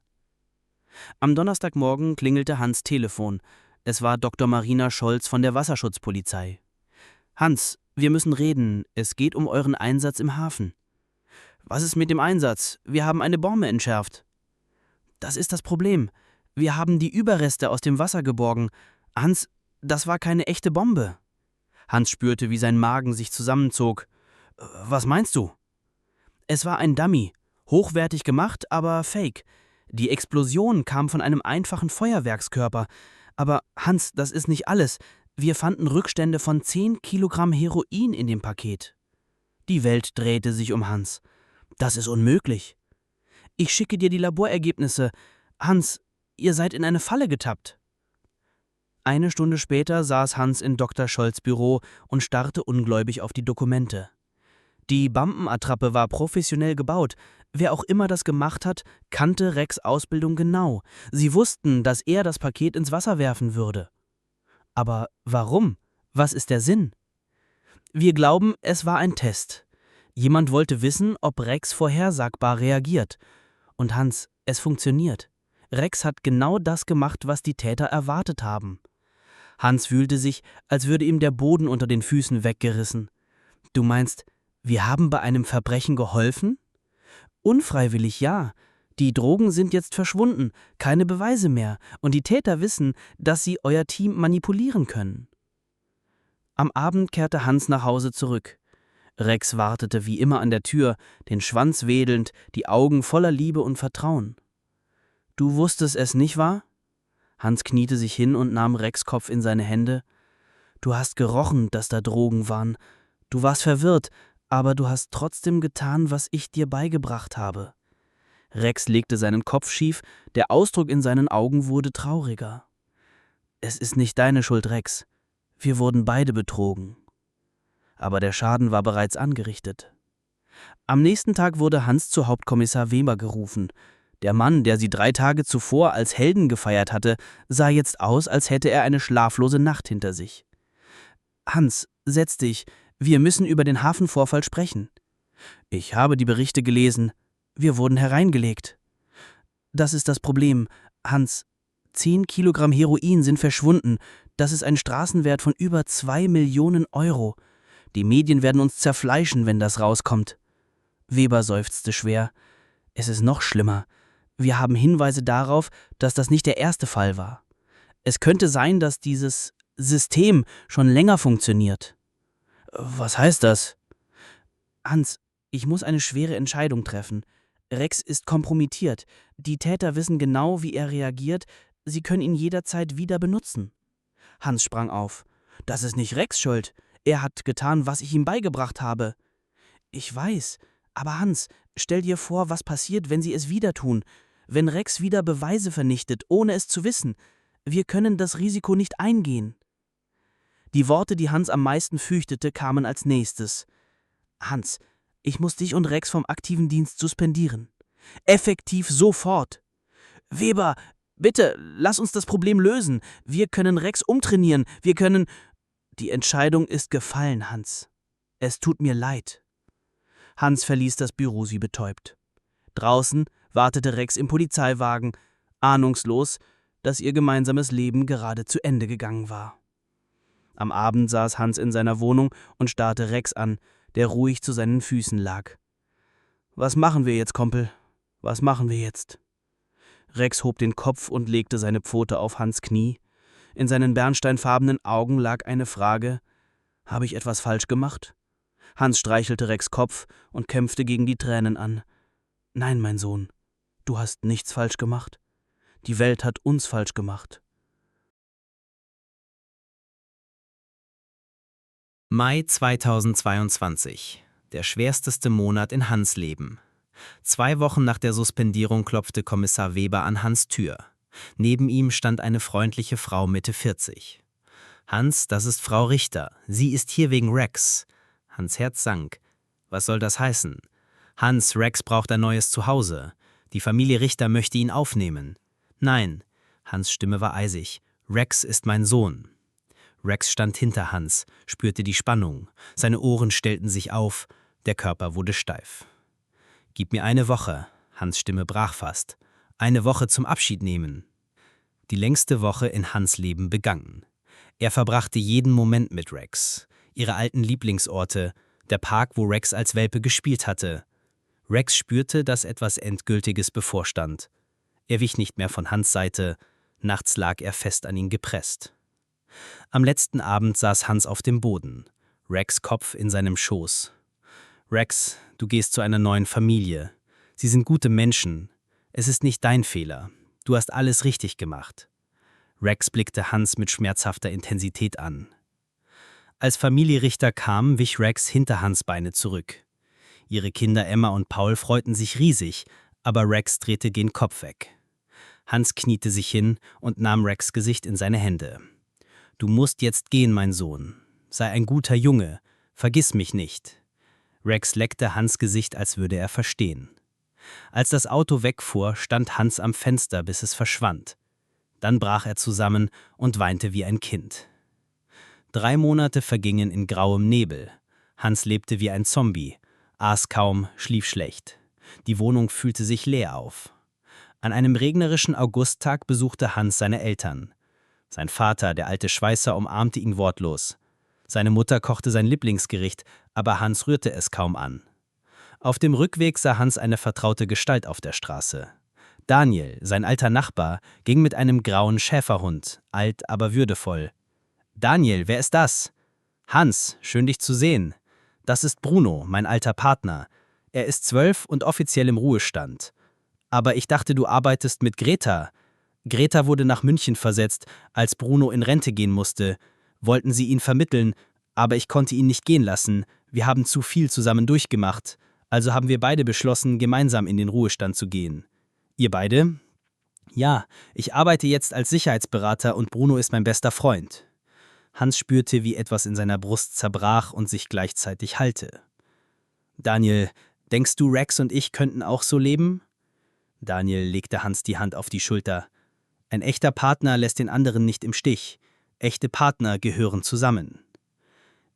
Am Donnerstagmorgen klingelte Hans' Telefon. Es war Dr. Marina Scholz von der Wasserschutzpolizei. »Hans, wir müssen reden. Es geht um euren Einsatz im Hafen.« »Was ist mit dem Einsatz? Wir haben eine Bombe entschärft.« »Das ist das Problem. Wir haben die Überreste aus dem Wasser geborgen. Hans, das war keine echte Bombe.« Hans spürte, wie sein Magen sich zusammenzog. »Was meinst du?« »Es war ein Dummy. Hochwertig gemacht, aber fake. Die Explosion kam von einem einfachen Feuerwerkskörper. Aber Hans, das ist nicht alles. Wir fanden Rückstände von 10 Kilogramm Heroin in dem Paket.« Die Welt drehte sich um Hans. »Das ist unmöglich.« »Ich schicke dir die Laborergebnisse. Hans, ihr seid in eine Falle getappt.« Eine Stunde später saß Hans in Dr. Scholz' Büro und starrte ungläubig auf die Dokumente. Die Bombenattrappe war professionell gebaut. Wer auch immer das gemacht hat, kannte Rex' Ausbildung genau. Sie wussten, dass er das Paket ins Wasser werfen würde. Aber warum? Was ist der Sinn? Wir glauben, es war ein Test. Jemand wollte wissen, ob Rex vorhersagbar reagiert. Und Hans, es funktioniert. Rex hat genau das gemacht, was die Täter erwartet haben. Hans fühlte sich, als würde ihm der Boden unter den Füßen weggerissen. Du meinst, wir haben bei einem Verbrechen geholfen? Unfreiwillig ja. Die Drogen sind jetzt verschwunden, keine Beweise mehr, und die Täter wissen, dass sie euer Team manipulieren können. Am Abend kehrte Hans nach Hause zurück. Rex wartete wie immer an der Tür, den Schwanz wedelnd, die Augen voller Liebe und Vertrauen. »Du wusstest es, nicht wahr?« Hans kniete sich hin und nahm Rex' Kopf in seine Hände. »Du hast gerochen, dass da Drogen waren. Du warst verwirrt, aber du hast trotzdem getan, was ich dir beigebracht habe.« Rex legte seinen Kopf schief, der Ausdruck in seinen Augen wurde trauriger. »Es ist nicht deine Schuld, Rex. Wir wurden beide betrogen.« Aber der Schaden war bereits angerichtet. Am nächsten Tag wurde Hans zu Hauptkommissar Weber gerufen. Der Mann, der sie 3 Tage zuvor als Helden gefeiert hatte, sah jetzt aus, als hätte er eine schlaflose Nacht hinter sich. »Hans, setz dich. Wir müssen über den Hafenvorfall sprechen.« »Ich habe die Berichte gelesen. Wir wurden hereingelegt.« »Das ist das Problem. Hans, 10 Kilogramm Heroin sind verschwunden. Das ist ein Straßenwert von über 2 Millionen Euro. Die Medien werden uns zerfleischen, wenn das rauskommt.« Weber seufzte schwer. »Es ist noch schlimmer. Wir haben Hinweise darauf, dass das nicht der erste Fall war. Es könnte sein, dass dieses System schon länger funktioniert. Was heißt das? Hans, ich muss eine schwere Entscheidung treffen. Rex ist kompromittiert. Die Täter wissen genau, wie er reagiert. Sie können ihn jederzeit wieder benutzen. Hans sprang auf. Das ist nicht Rex' Schuld. Er hat getan, was ich ihm beigebracht habe. Ich weiß. Aber Hans, stell dir vor, was passiert, wenn sie es wieder tun. Wenn Rex wieder Beweise vernichtet, ohne es zu wissen. Wir können das Risiko nicht eingehen. Die Worte, die Hans am meisten fürchtete, kamen als nächstes. Hans, ich muss dich und Rex vom aktiven Dienst suspendieren. Effektiv sofort. Weber, bitte, lass uns das Problem lösen. Wir können Rex umtrainieren. Wir können... Die Entscheidung ist gefallen, Hans. Es tut mir leid. Hans verließ das Büro wie betäubt. Draußen wartete Rex im Polizeiwagen, ahnungslos, dass ihr gemeinsames Leben gerade zu Ende gegangen war. Am Abend saß Hans in seiner Wohnung und starrte Rex an, der ruhig zu seinen Füßen lag. »Was machen wir jetzt, Kompel? Was machen wir jetzt?« Rex hob den Kopf und legte seine Pfote auf Hans' Knie. In seinen bernsteinfarbenen Augen lag eine Frage: »Habe ich etwas falsch gemacht?« Hans streichelte Rex' Kopf und kämpfte gegen die Tränen an. »Nein, mein Sohn, du hast nichts falsch gemacht. Die Welt hat uns falsch gemacht.« Mai 2022, der schwersteste Monat in Hans' Leben. 2 Wochen nach der Suspendierung klopfte Kommissar Weber an Hans' Tür. Neben ihm stand eine freundliche Frau Mitte 40. »Hans, das ist Frau Richter. Sie ist hier wegen Rex.« Hans' Herz sank. Was soll das heißen? »Hans, Rex braucht ein neues Zuhause. Die Familie Richter möchte ihn aufnehmen.« »Nein.« Hans' Stimme war eisig. »Rex ist mein Sohn.« Rex stand hinter Hans, spürte die Spannung. Seine Ohren stellten sich auf, der Körper wurde steif. »Gib mir eine Woche.« Hans' Stimme brach fast. »Eine Woche zum Abschied nehmen.« Die längste Woche in Hans' Leben begann. Er verbrachte jeden Moment mit Rex. Ihre alten Lieblingsorte, der Park, wo Rex als Welpe gespielt hatte. Rex spürte, dass etwas Endgültiges bevorstand. Er wich nicht mehr von Hans' Seite, nachts lag er fest an ihn gepresst. Am letzten Abend saß Hans auf dem Boden, Rex' Kopf in seinem Schoß. »Rex, du gehst zu einer neuen Familie. Sie sind gute Menschen. Es ist nicht dein Fehler. Du hast alles richtig gemacht.« Rex blickte Hans mit schmerzhafter Intensität an. Als Familie Richter kam, wich Rex hinter Hans' Beine zurück. Ihre Kinder Emma und Paul freuten sich riesig, aber Rex drehte den Kopf weg. Hans kniete sich hin und nahm Rex' Gesicht in seine Hände. »Du musst jetzt gehen, mein Sohn. Sei ein guter Junge. Vergiss mich nicht.« Rex leckte Hans' Gesicht, als würde er verstehen. Als das Auto wegfuhr, stand Hans am Fenster, bis es verschwand. Dann brach er zusammen und weinte wie ein Kind. 3 Monate vergingen in grauem Nebel. Hans lebte wie ein Zombie, aß kaum, schlief schlecht. Die Wohnung fühlte sich leer auf. An einem regnerischen Augusttag besuchte Hans seine Eltern. Sein Vater, der alte Schweißer, umarmte ihn wortlos. Seine Mutter kochte sein Lieblingsgericht, aber Hans rührte es kaum an. Auf dem Rückweg sah Hans eine vertraute Gestalt auf der Straße. Daniel, sein alter Nachbar, ging mit einem grauen Schäferhund, alt, aber würdevoll. »Daniel, wer ist das?« »Hans, schön dich zu sehen. Das ist Bruno, mein alter Partner. Er ist 12 und offiziell im Ruhestand. Aber ich dachte, du arbeitest mit Greta.« Greta wurde nach München versetzt, als Bruno in Rente gehen musste. Wollten sie ihn vermitteln, aber ich konnte ihn nicht gehen lassen. Wir haben zu viel zusammen durchgemacht. Also haben wir beide beschlossen, gemeinsam in den Ruhestand zu gehen. Ihr beide? Ja, ich arbeite jetzt als Sicherheitsberater und Bruno ist mein bester Freund. Hans spürte, wie etwas in seiner Brust zerbrach und sich gleichzeitig hallte. Daniel, denkst du, Rex und ich könnten auch so leben? Daniel legte Hans die Hand auf die Schulter. Ein echter Partner lässt den anderen nicht im Stich. Echte Partner gehören zusammen.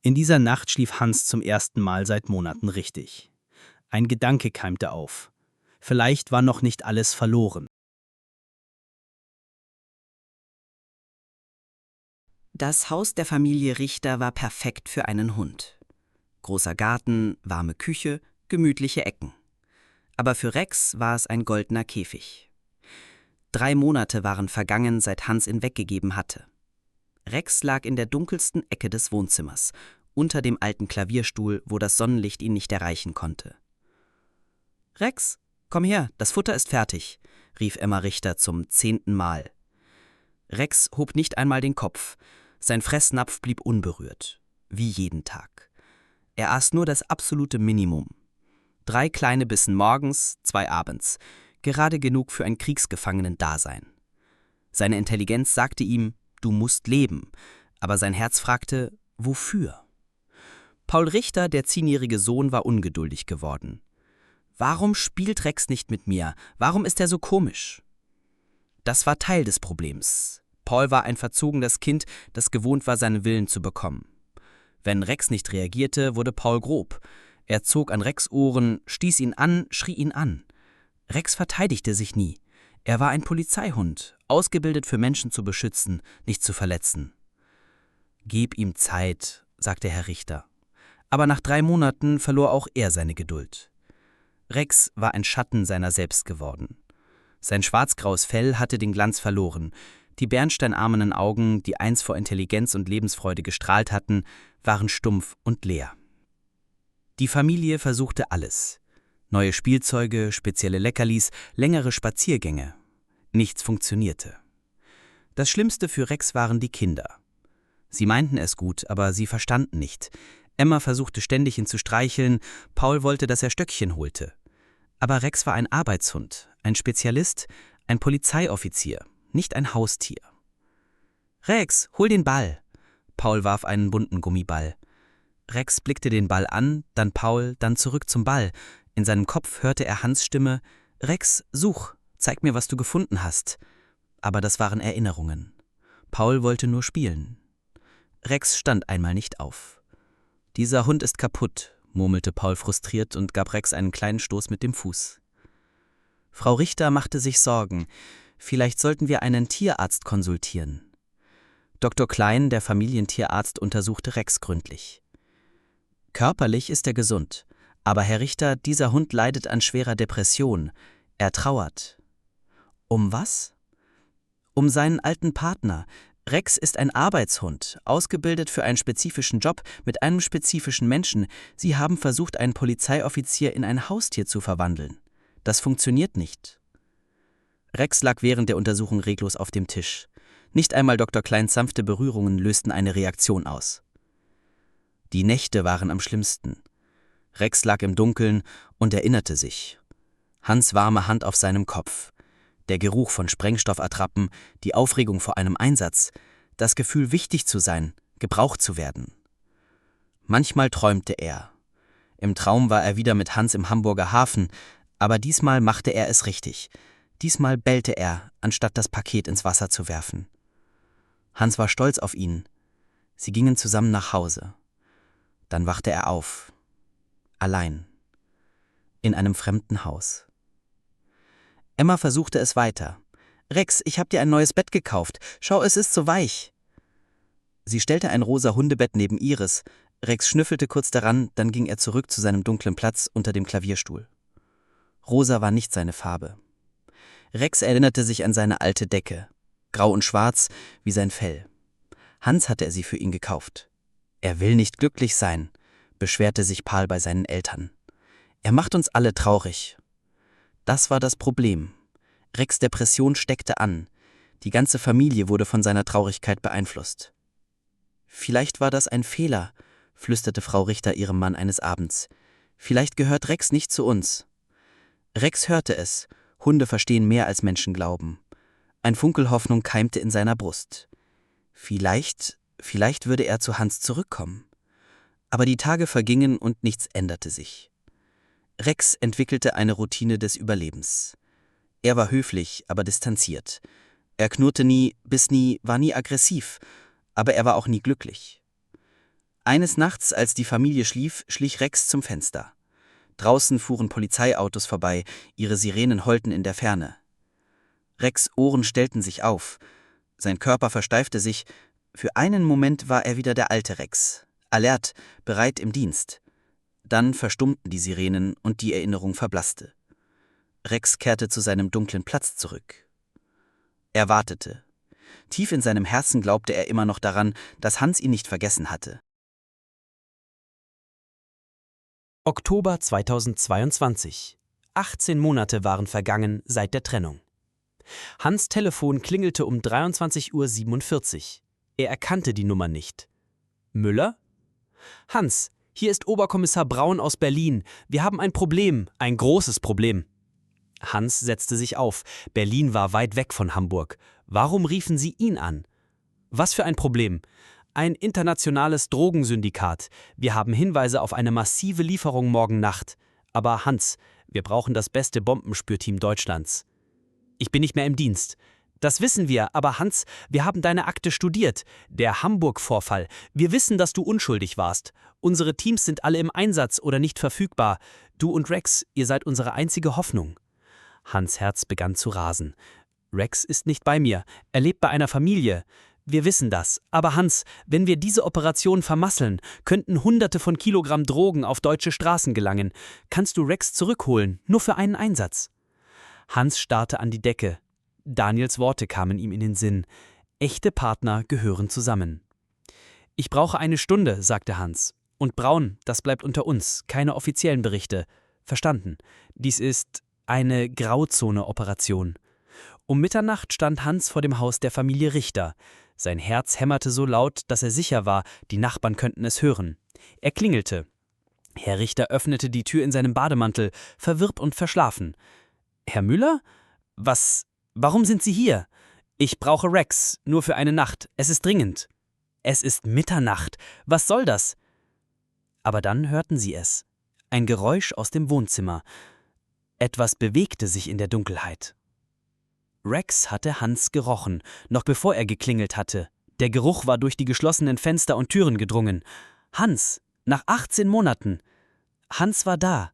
In dieser Nacht schlief Hans zum ersten Mal seit Monaten richtig. Ein Gedanke keimte auf. Vielleicht war noch nicht alles verloren. Das Haus der Familie Richter war perfekt für einen Hund. Großer Garten, warme Küche, gemütliche Ecken. Aber für Rex war es ein goldener Käfig. 3 Monate waren vergangen, seit Hans ihn weggegeben hatte. Rex lag in der dunkelsten Ecke des Wohnzimmers, unter dem alten Klavierstuhl, wo das Sonnenlicht ihn nicht erreichen konnte. »Rex, komm her, das Futter ist fertig«, rief Emma Richter zum 10. Mal. Rex hob nicht einmal den Kopf, sein Fressnapf blieb unberührt, wie jeden Tag. Er aß nur das absolute Minimum. 3 kleine Bissen morgens, 2 abends, gerade genug für ein Kriegsgefangenen-Dasein. Seine Intelligenz sagte ihm, du musst leben, aber sein Herz fragte, wofür? Paul Richter, der 10-jährige Sohn, war ungeduldig geworden. Warum spielt Rex nicht mit mir? Warum ist er so komisch? Das war Teil des Problems. Paul war ein verzogenes Kind, das gewohnt war, seinen Willen zu bekommen. Wenn Rex nicht reagierte, wurde Paul grob. Er zog an Rex' Ohren, stieß ihn an, schrie ihn an. Rex verteidigte sich nie. Er war ein Polizeihund, ausgebildet für Menschen zu beschützen, nicht zu verletzen. »Gib ihm Zeit«, sagte Herr Richter. Aber nach 3 Monaten verlor auch er seine Geduld. Rex war ein Schatten seiner selbst geworden. Sein schwarzgraues Fell hatte den Glanz verloren. Die bernsteinarmenen Augen, die einst vor Intelligenz und Lebensfreude gestrahlt hatten, waren stumpf und leer. Die Familie versuchte alles. Neue Spielzeuge, spezielle Leckerlis, längere Spaziergänge. Nichts funktionierte. Das Schlimmste für Rex waren die Kinder. Sie meinten es gut, aber sie verstanden nicht. Emma versuchte ständig, ihn zu streicheln, Paul wollte, dass er Stöckchen holte. Aber Rex war ein Arbeitshund, ein Spezialist, ein Polizeioffizier, nicht ein Haustier. »Rex, hol den Ball!« Paul warf einen bunten Gummiball. Rex blickte den Ball an, dann Paul, dann zurück zum Ball. In seinem Kopf hörte er Hans' Stimme, »Rex, such, zeig mir, was du gefunden hast.« Aber das waren Erinnerungen. Paul wollte nur spielen. Rex stand einmal nicht auf. »Dieser Hund ist kaputt«, murmelte Paul frustriert und gab Rex einen kleinen Stoß mit dem Fuß. Frau Richter machte sich Sorgen. Vielleicht sollten wir einen Tierarzt konsultieren. Dr. Klein, der Familientierarzt, untersuchte Rex gründlich. Körperlich ist er gesund. Aber Herr Richter, dieser Hund leidet an schwerer Depression. Er trauert. Um was? Um seinen alten Partner. Rex ist ein Arbeitshund, ausgebildet für einen spezifischen Job mit einem spezifischen Menschen. Sie haben versucht, einen Polizeioffizier in ein Haustier zu verwandeln. Das funktioniert nicht. Rex lag während der Untersuchung reglos auf dem Tisch. Nicht einmal Dr. Kleins sanfte Berührungen lösten eine Reaktion aus. Die Nächte waren am schlimmsten. Rex lag im Dunkeln und erinnerte sich. Hans' warme Hand auf seinem Kopf. Der Geruch von Sprengstoffattrappen, die Aufregung vor einem Einsatz, das Gefühl, wichtig zu sein, gebraucht zu werden. Manchmal träumte er. Im Traum war er wieder mit Hans im Hamburger Hafen, aber diesmal machte er es richtig. Diesmal bellte er, anstatt das Paket ins Wasser zu werfen. Hans war stolz auf ihn. Sie gingen zusammen nach Hause. Dann wachte er auf. Allein. In einem fremden Haus. Emma versuchte es weiter. »Rex, ich habe dir ein neues Bett gekauft. Schau, es ist so weich.« Sie stellte ein rosa Hundebett neben ihres. Rex schnüffelte kurz daran, dann ging er zurück zu seinem dunklen Platz unter dem Klavierstuhl. Rosa war nicht seine Farbe. Rex erinnerte sich an seine alte Decke, grau und schwarz wie sein Fell. Hans hatte er sie für ihn gekauft. »Er will nicht glücklich sein«, beschwerte sich Paul bei seinen Eltern. »Er macht uns alle traurig.« Das war das Problem. Rex' Depression steckte an. Die ganze Familie wurde von seiner Traurigkeit beeinflusst. »Vielleicht war das ein Fehler«, flüsterte Frau Richter ihrem Mann eines Abends. »Vielleicht gehört Rex nicht zu uns.« Rex hörte es. Hunde verstehen mehr, als Menschen glauben. Ein Funkel Hoffnung keimte in seiner Brust. Vielleicht würde er zu Hans zurückkommen. Aber die Tage vergingen und nichts änderte sich. Rex entwickelte eine Routine des Überlebens. Er war höflich, aber distanziert. Er knurrte nie, biss nie, war nie aggressiv, aber er war auch nie glücklich. Eines Nachts, als die Familie schlief, schlich Rex zum Fenster. Draußen fuhren Polizeiautos vorbei, ihre Sirenen heulten in der Ferne. Rex' Ohren stellten sich auf, sein Körper versteifte sich. Für einen Moment war er wieder der alte Rex, alert, bereit im Dienst. Dann verstummten die Sirenen und die Erinnerung verblasste. Rex kehrte zu seinem dunklen Platz zurück. Er wartete. Tief in seinem Herzen glaubte er immer noch daran, dass Hans ihn nicht vergessen hatte. Oktober 2022. 18 Monate waren vergangen seit der Trennung. Hans' Telefon klingelte um 23:47 Uhr. Er erkannte die Nummer nicht. Müller? Hans, hier ist Oberkommissar Braun aus Berlin. Wir haben ein Problem, ein großes Problem. Hans setzte sich auf. Berlin war weit weg von Hamburg. Warum riefen Sie ihn an? Was für ein Problem? Ein internationales Drogensyndikat. Wir haben Hinweise auf eine massive Lieferung morgen Nacht. Aber Hans, wir brauchen das beste Bombenspürteam Deutschlands. Ich bin nicht mehr im Dienst. Das wissen wir, aber Hans, wir haben deine Akte studiert. Der Hamburg-Vorfall. Wir wissen, dass du unschuldig warst. Unsere Teams sind alle im Einsatz oder nicht verfügbar. Du und Rex, ihr seid unsere einzige Hoffnung. Hans' Herz begann zu rasen. Rex ist nicht bei mir. Er lebt bei einer Familie. Wir wissen das. Aber Hans, wenn wir diese Operation vermasseln, könnten Hunderte von Kilogramm Drogen auf deutsche Straßen gelangen. Kannst du Rex zurückholen, nur für einen Einsatz? Hans starrte an die Decke. Daniels Worte kamen ihm in den Sinn. Echte Partner gehören zusammen. Ich brauche eine Stunde, sagte Hans. Und Braun, das bleibt unter uns, keine offiziellen Berichte. Verstanden. Dies ist eine Grauzone-Operation. Um Mitternacht stand Hans vor dem Haus der Familie Richter. Sein Herz hämmerte so laut, dass er sicher war, die Nachbarn könnten es hören. Er klingelte. Herr Richter öffnete die Tür in seinem Bademantel, verwirrt und verschlafen. »Herr Müller? Warum sind Sie hier? Ich brauche Rex, nur für eine Nacht. Es ist dringend.« »Es ist Mitternacht. Was soll das?« Aber dann hörten sie es. Ein Geräusch aus dem Wohnzimmer. Etwas bewegte sich in der Dunkelheit. Rex hatte Hans gerochen, noch bevor er geklingelt hatte. Der Geruch war durch die geschlossenen Fenster und Türen gedrungen. Hans, nach 18 Monaten. Hans war da.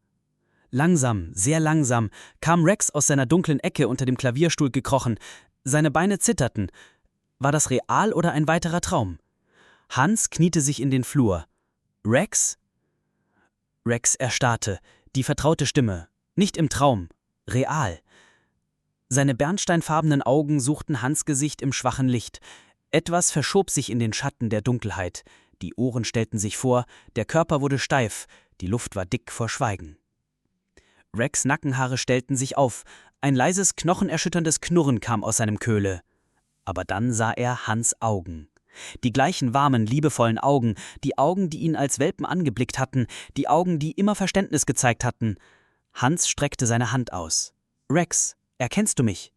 Langsam, sehr langsam, kam Rex aus seiner dunklen Ecke unter dem Klavierstuhl gekrochen. Seine Beine zitterten. War das real oder ein weiterer Traum? Hans kniete sich in den Flur. Rex? Rex erstarrte. Die vertraute Stimme. Nicht im Traum. Real. Seine bernsteinfarbenen Augen suchten Hans' Gesicht im schwachen Licht. Etwas verschob sich in den Schatten der Dunkelheit. Die Ohren stellten sich vor, der Körper wurde steif, die Luft war dick vor Schweigen. Rex' Nackenhaare stellten sich auf, ein leises, knochenerschütterndes Knurren kam aus seinem Köhle. Aber dann sah er Hans' Augen. Die gleichen warmen, liebevollen Augen, die Augen, die ihn als Welpen angeblickt hatten, die Augen, die immer Verständnis gezeigt hatten. Hans streckte seine Hand aus. »Rex, erkennst du mich?«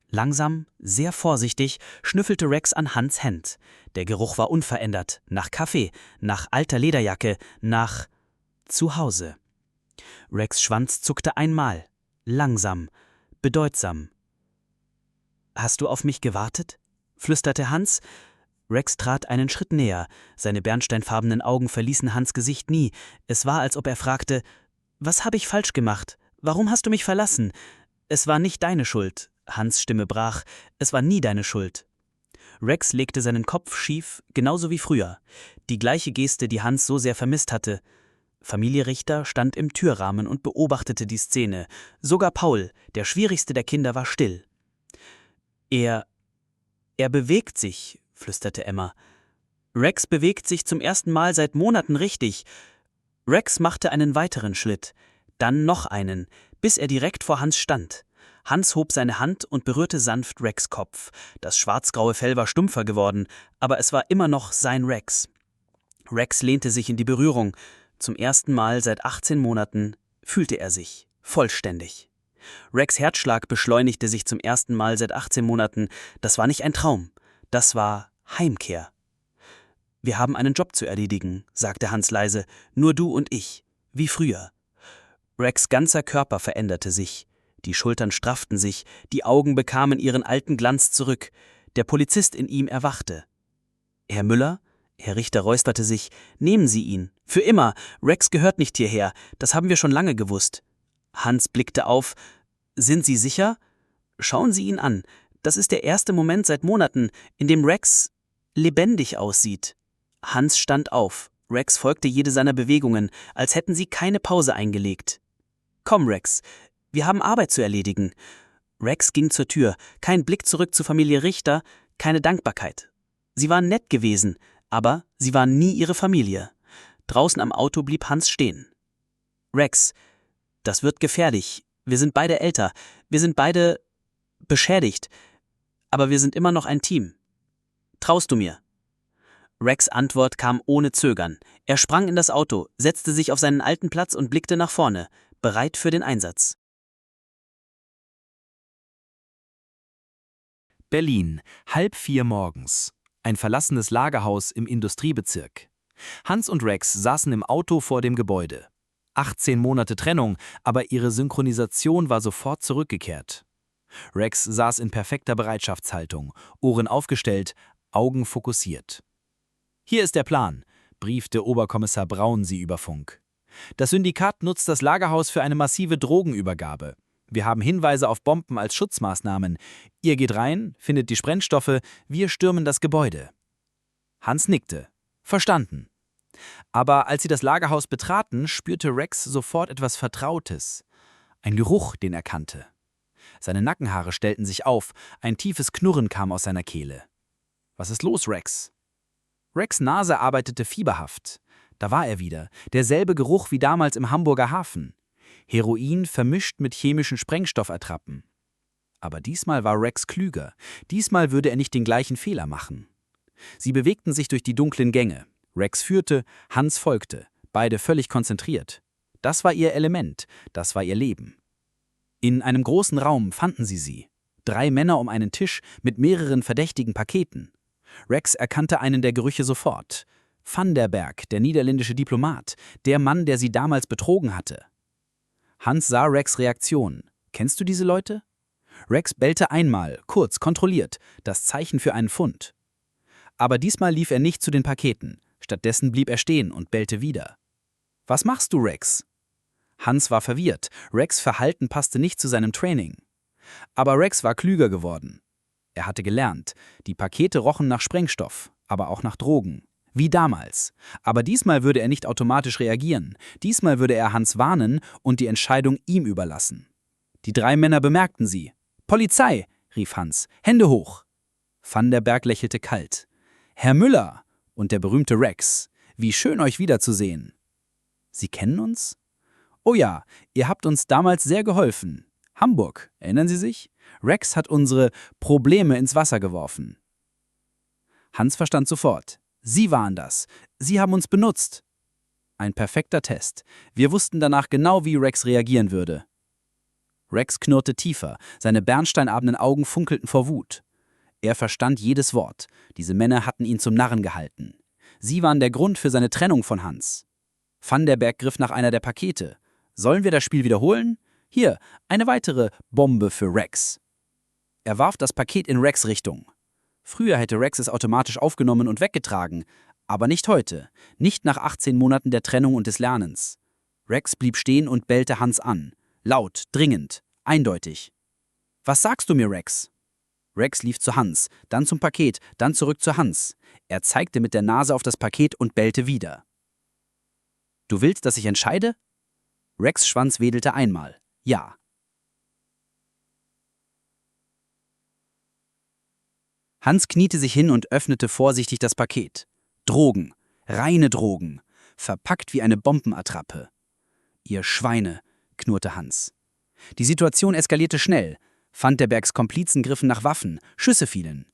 Langsam, sehr vorsichtig, schnüffelte Rex an Hans' Hand. Der Geruch war unverändert, nach Kaffee, nach alter Lederjacke, nach Zuhause. Rex' Schwanz zuckte einmal, langsam, bedeutsam. »Hast du auf mich gewartet?« flüsterte Hans. Rex trat einen Schritt näher. Seine bernsteinfarbenen Augen verließen Hans' Gesicht nie. Es war, als ob er fragte: »Was habe ich falsch gemacht? Warum hast du mich verlassen? Es war nicht deine Schuld.« Hans' Stimme brach. »Es war nie deine Schuld.« Rex legte seinen Kopf schief, genauso wie früher. Die gleiche Geste, die Hans so sehr vermisst hatte. Familie Richter stand im Türrahmen und beobachtete die Szene. Sogar Paul, der schwierigste der Kinder, war still. Er bewegt sich«, flüsterte Emma. »Rex bewegt sich zum ersten Mal seit Monaten richtig.« Rex machte einen weiteren Schritt, dann noch einen, bis er direkt vor Hans stand. Hans hob seine Hand und berührte sanft Rex' Kopf. Das schwarzgraue Fell war stumpfer geworden, aber es war immer noch sein Rex. Rex lehnte sich in die Berührung. Zum ersten Mal seit 18 Monaten fühlte er sich vollständig. Rex' Herzschlag beschleunigte sich zum ersten Mal seit 18 Monaten. Das war nicht ein Traum, das war Heimkehr. »Wir haben einen Job zu erledigen«, sagte Hans leise, »nur du und ich, wie früher.« Rex' ganzer Körper veränderte sich. Die Schultern strafften sich, die Augen bekamen ihren alten Glanz zurück. Der Polizist in ihm erwachte. »Herr Müller?« Herr Richter räusperte sich. »Nehmen Sie ihn. Für immer. Rex gehört nicht hierher. Das haben wir schon lange gewusst.« Hans blickte auf. »Sind Sie sicher? Schauen Sie ihn an. Das ist der erste Moment seit Monaten, in dem Rex lebendig aussieht.« Hans stand auf. Rex folgte jede seiner Bewegungen, als hätten sie keine Pause eingelegt. »Komm, Rex, wir haben Arbeit zu erledigen.« Rex ging zur Tür, kein Blick zurück zu Familie Richter, keine Dankbarkeit. Sie waren nett gewesen, aber sie waren nie ihre Familie. Draußen am Auto blieb Hans stehen. Rex, das wird gefährlich. Wir sind beide älter. Wir sind beide beschädigt. Aber wir sind immer noch ein Team. Traust du mir? Rex' Antwort kam ohne Zögern. Er sprang in das Auto, setzte sich auf seinen alten Platz und blickte nach vorne, bereit für den Einsatz. Berlin, 3:30 morgens. Ein verlassenes Lagerhaus im Industriebezirk. Hans und Rex saßen im Auto vor dem Gebäude. 18 Monate Trennung, aber ihre Synchronisation war sofort zurückgekehrt. Rex saß in perfekter Bereitschaftshaltung, Ohren aufgestellt, Augen fokussiert. »Hier ist der Plan«, briefte Oberkommissar Braun sie über Funk. »Das Syndikat nutzt das Lagerhaus für eine massive Drogenübergabe. Wir haben Hinweise auf Bomben als Schutzmaßnahmen. Ihr geht rein, findet die Sprengstoffe, wir stürmen das Gebäude.« Hans nickte. Verstanden. Aber als sie das Lagerhaus betraten, spürte Rex sofort etwas Vertrautes. Ein Geruch, den er kannte. Seine Nackenhaare stellten sich auf, ein tiefes Knurren kam aus seiner Kehle. »Was ist los, Rex?« Rex' Nase arbeitete fieberhaft. Da war er wieder, derselbe Geruch wie damals im Hamburger Hafen. Heroin vermischt mit chemischen Sprengstoffattrappen. Aber diesmal war Rex klüger. Diesmal würde er nicht den gleichen Fehler machen. Sie bewegten sich durch die dunklen Gänge. Rex führte, Hans folgte, beide völlig konzentriert. Das war ihr Element, das war ihr Leben. In einem großen Raum fanden sie. 3 Männer um einen Tisch mit mehreren verdächtigen Paketen. Rex erkannte einen der Gerüche sofort. Van der Berg, der niederländische Diplomat, der Mann, der sie damals betrogen hatte. Hans sah Rex' Reaktion. »Kennst du diese Leute?« Rex bellte einmal, kurz, kontrolliert, das Zeichen für einen Fund. Aber diesmal lief er nicht zu den Paketen. Stattdessen blieb er stehen und bellte wieder. »Was machst du, Rex?« Hans war verwirrt. Rex' Verhalten passte nicht zu seinem Training. Aber Rex war klüger geworden. Er hatte gelernt. Die Pakete rochen nach Sprengstoff, aber auch nach Drogen. Wie damals. Aber diesmal würde er nicht automatisch reagieren. Diesmal würde er Hans warnen und die Entscheidung ihm überlassen. Die 3 Männer bemerkten sie. »Polizei«, rief Hans. »Hände hoch!« Van der Berg lächelte kalt. »Herr Müller!« und der berühmte Rex. »Wie schön, euch wiederzusehen.« »Sie kennen uns?« »Oh ja, ihr habt uns damals sehr geholfen. Hamburg, erinnern Sie sich? Rex hat unsere Probleme ins Wasser geworfen.« Hans verstand sofort. »Sie waren das. Sie haben uns benutzt.« Ein perfekter Test. Wir wussten danach genau, wie Rex reagieren würde. Rex knurrte tiefer, seine bernsteinarbenen Augen funkelten vor Wut. Er verstand jedes Wort. Diese Männer hatten ihn zum Narren gehalten. Sie waren der Grund für seine Trennung von Hans. Van der Berg griff nach einer der Pakete. »Sollen wir das Spiel wiederholen? Hier, eine weitere Bombe für Rex.« Er warf das Paket in Rex' Richtung. Früher hätte Rex es automatisch aufgenommen und weggetragen, aber nicht heute, nicht nach 18 Monaten der Trennung und des Lernens. Rex blieb stehen und bellte Hans an. Laut, dringend, eindeutig. »Was sagst du mir, Rex?« Rex lief zu Hans, dann zum Paket, dann zurück zu Hans. Er zeigte mit der Nase auf das Paket und bellte wieder. »Du willst, dass ich entscheide?« Rex' Schwanz wedelte einmal. »Ja.« Hans kniete sich hin und öffnete vorsichtig das Paket. Drogen, reine Drogen, verpackt wie eine Bombenattrappe. »Ihr Schweine«, knurrte Hans. Die Situation eskalierte schnell. Van der Bergs Komplizen griffen nach Waffen, Schüsse fielen.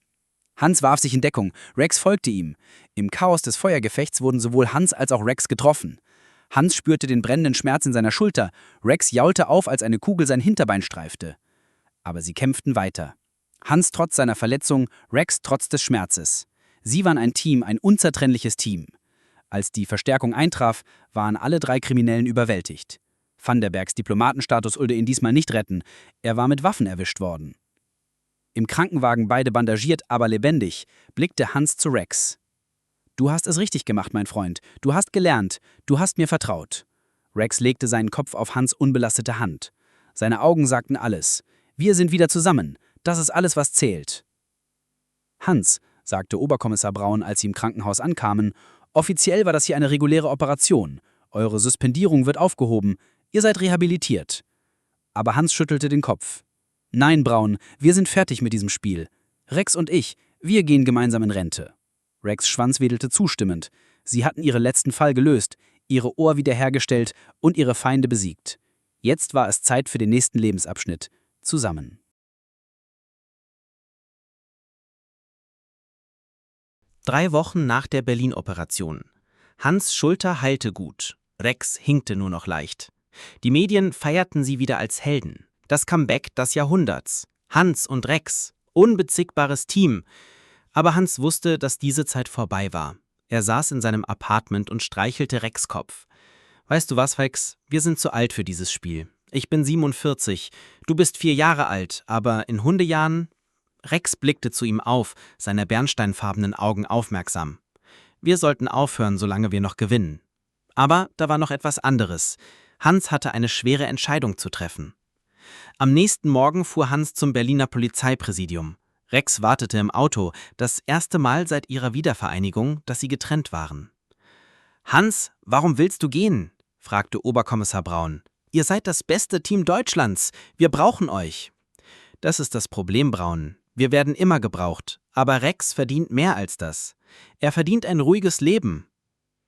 Hans warf sich in Deckung, Rex folgte ihm. Im Chaos des Feuergefechts wurden sowohl Hans als auch Rex getroffen. Hans spürte den brennenden Schmerz in seiner Schulter. Rex jaulte auf, als eine Kugel sein Hinterbein streifte. Aber sie kämpften weiter. Hans trotz seiner Verletzung, Rex trotz des Schmerzes. Sie waren ein Team, ein unzertrennliches Team. Als die Verstärkung eintraf, waren alle 3 Kriminellen überwältigt. Van der Bergs Diplomatenstatus wollte ihn diesmal nicht retten. Er war mit Waffen erwischt worden. Im Krankenwagen, beide bandagiert, aber lebendig, blickte Hans zu Rex. »Du hast es richtig gemacht, mein Freund. Du hast gelernt. Du hast mir vertraut.« Rex legte seinen Kopf auf Hans' unbelastete Hand. Seine Augen sagten alles. »Wir sind wieder zusammen. Das ist alles, was zählt.« »Hans«, sagte Oberkommissar Braun, als sie im Krankenhaus ankamen, »offiziell war das hier eine reguläre Operation. Eure Suspendierung wird aufgehoben. Ihr seid rehabilitiert.« Aber Hans schüttelte den Kopf. Nein, Braun, wir sind fertig mit diesem Spiel. Rex und ich, wir gehen gemeinsam in Rente. Rex' Schwanz wedelte zustimmend. Sie hatten ihren letzten Fall gelöst, ihre Ohr wiederhergestellt und ihre Feinde besiegt. Jetzt war es Zeit für den nächsten Lebensabschnitt. Zusammen. Drei Wochen nach der Berlin-Operation. Hans' Schulter heilte gut. Rex hinkte nur noch leicht. Die Medien feierten sie wieder als Helden. Das Comeback des Jahrhunderts. Hans und Rex. Unbezwingbares Team. Aber Hans wusste, dass diese Zeit vorbei war. Er saß in seinem Apartment und streichelte Rex' Kopf. Weißt du was, Rex? Wir sind zu alt für dieses Spiel. Ich bin 47. Du bist 4 Jahre alt, aber in Hundejahren... Rex blickte zu ihm auf, seine bernsteinfarbenen Augen aufmerksam. Wir sollten aufhören, solange wir noch gewinnen. Aber da war noch etwas anderes. Hans hatte eine schwere Entscheidung zu treffen. Am nächsten Morgen fuhr Hans zum Berliner Polizeipräsidium. Rex wartete im Auto, das erste Mal seit ihrer Wiedervereinigung, dass sie getrennt waren. »Hans, warum willst du gehen?« fragte Oberkommissar Braun. »Ihr seid das beste Team Deutschlands. Wir brauchen euch.« »Das ist das Problem, Braun. Wir werden immer gebraucht. Aber Rex verdient mehr als das. Er verdient ein ruhiges Leben.«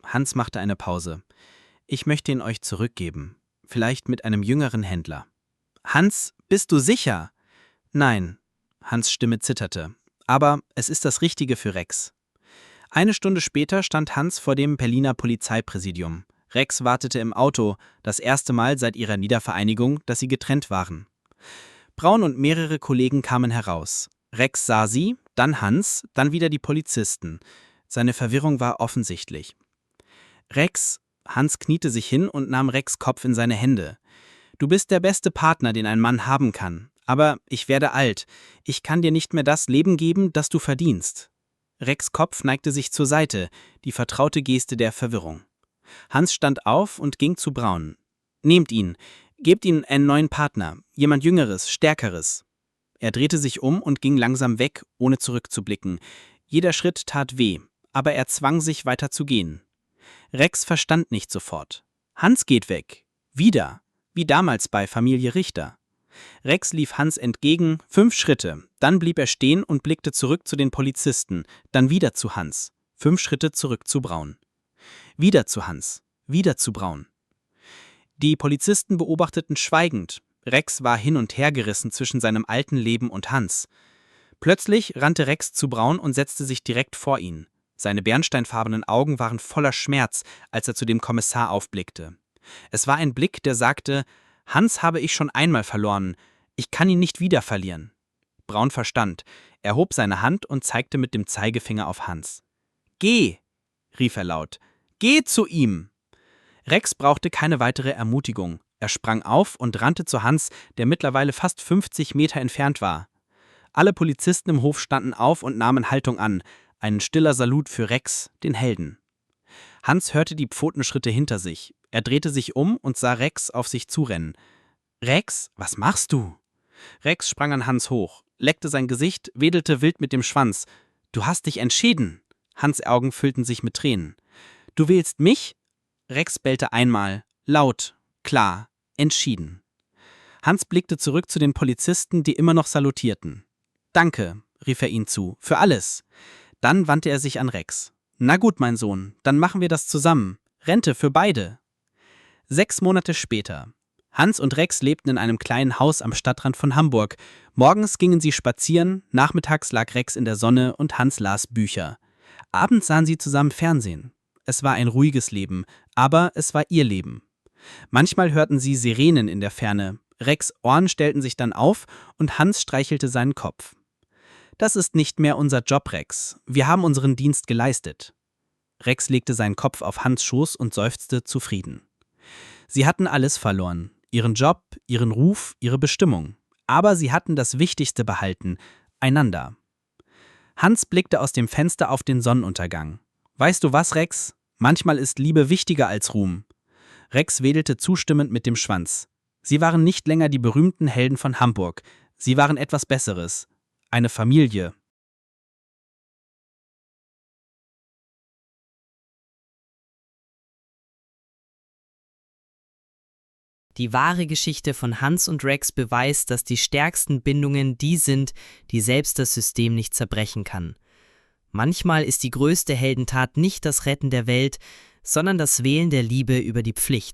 Hans machte eine Pause. »Ich möchte ihn euch zurückgeben. Vielleicht mit einem jüngeren Händler.« »Hans, bist du sicher?« »Nein.« Hans' Stimme zitterte. »Aber es ist das Richtige für Rex.« Eine Stunde später stand Hans vor dem Berliner Polizeipräsidium. Rex wartete im Auto, das erste Mal seit ihrer Wiedervereinigung, dass sie getrennt waren. Braun und mehrere Kollegen kamen heraus. Rex sah sie, dann Hans, dann wieder die Polizisten. Seine Verwirrung war offensichtlich. »Rex«, Hans kniete sich hin und nahm Rex' Kopf in seine Hände. »Du bist der beste Partner, den ein Mann haben kann. Aber ich werde alt. Ich kann dir nicht mehr das Leben geben, das du verdienst.« Rex' Kopf neigte sich zur Seite, die vertraute Geste der Verwirrung. Hans stand auf und ging zu Braun. »Nehmt ihn. Gebt ihm einen neuen Partner. Jemand Jüngeres, Stärkeres.« Er drehte sich um und ging langsam weg, ohne zurückzublicken. Jeder Schritt tat weh, aber er zwang sich weiter zu gehen. Rex verstand nicht sofort. Hans geht weg. Wieder. Wie damals bei Familie Richter. Rex lief Hans entgegen, 5 Schritte. Dann blieb er stehen und blickte zurück zu den Polizisten. Dann wieder zu Hans. 5 Schritte zurück zu Braun. Wieder zu Hans. Wieder zu Braun. Die Polizisten beobachteten schweigend. Rex war hin und her gerissen zwischen seinem alten Leben und Hans. Plötzlich rannte Rex zu Braun und setzte sich direkt vor ihn. Seine bernsteinfarbenen Augen waren voller Schmerz, als er zu dem Kommissar aufblickte. Es war ein Blick, der sagte: »Hans habe ich schon einmal verloren. Ich kann ihn nicht wieder verlieren.« Braun verstand. Er hob seine Hand und zeigte mit dem Zeigefinger auf Hans. »Geh«, rief er laut. »Geh zu ihm!« Rex brauchte keine weitere Ermutigung. Er sprang auf und rannte zu Hans, der mittlerweile fast 50 Meter entfernt war. Alle Polizisten im Hof standen auf und nahmen Haltung an. Ein stiller Salut für Rex, den Helden. Hans hörte die Pfotenschritte hinter sich. Er drehte sich um und sah Rex auf sich zurennen. »Rex, was machst du?« Rex sprang an Hans hoch, leckte sein Gesicht, wedelte wild mit dem Schwanz. »Du hast dich entschieden!« Hans' Augen füllten sich mit Tränen. »Du wählst mich?« Rex bellte einmal, laut, klar, entschieden. Hans blickte zurück zu den Polizisten, die immer noch salutierten. »Danke«, rief er ihnen zu, »für alles.« Dann wandte er sich an Rex. »Na gut, mein Sohn, dann machen wir das zusammen. Rente für beide.« 6 Monate später. Hans und Rex lebten in einem kleinen Haus am Stadtrand von Hamburg. Morgens gingen sie spazieren, nachmittags lag Rex in der Sonne und Hans las Bücher. Abends sahen sie zusammen Fernsehen. Es war ein ruhiges Leben, aber es war ihr Leben. Manchmal hörten sie Sirenen in der Ferne. Rex' Ohren stellten sich dann auf und Hans streichelte seinen Kopf. »Das ist nicht mehr unser Job, Rex. Wir haben unseren Dienst geleistet.« Rex legte seinen Kopf auf Hans' Schoß und seufzte zufrieden. Sie hatten alles verloren. Ihren Job, ihren Ruf, ihre Bestimmung. Aber sie hatten das Wichtigste behalten: einander. Hans blickte aus dem Fenster auf den Sonnenuntergang. »Weißt du was, Rex? Manchmal ist Liebe wichtiger als Ruhm.« Rex wedelte zustimmend mit dem Schwanz. Sie waren nicht länger die berühmten Helden von Hamburg. Sie waren etwas Besseres. Eine Familie. Die wahre Geschichte von Hans und Rex beweist, dass die stärksten Bindungen die sind, die selbst das System nicht zerbrechen kann. Manchmal ist die größte Heldentat nicht das Retten der Welt, sondern das Wählen der Liebe über die Pflicht.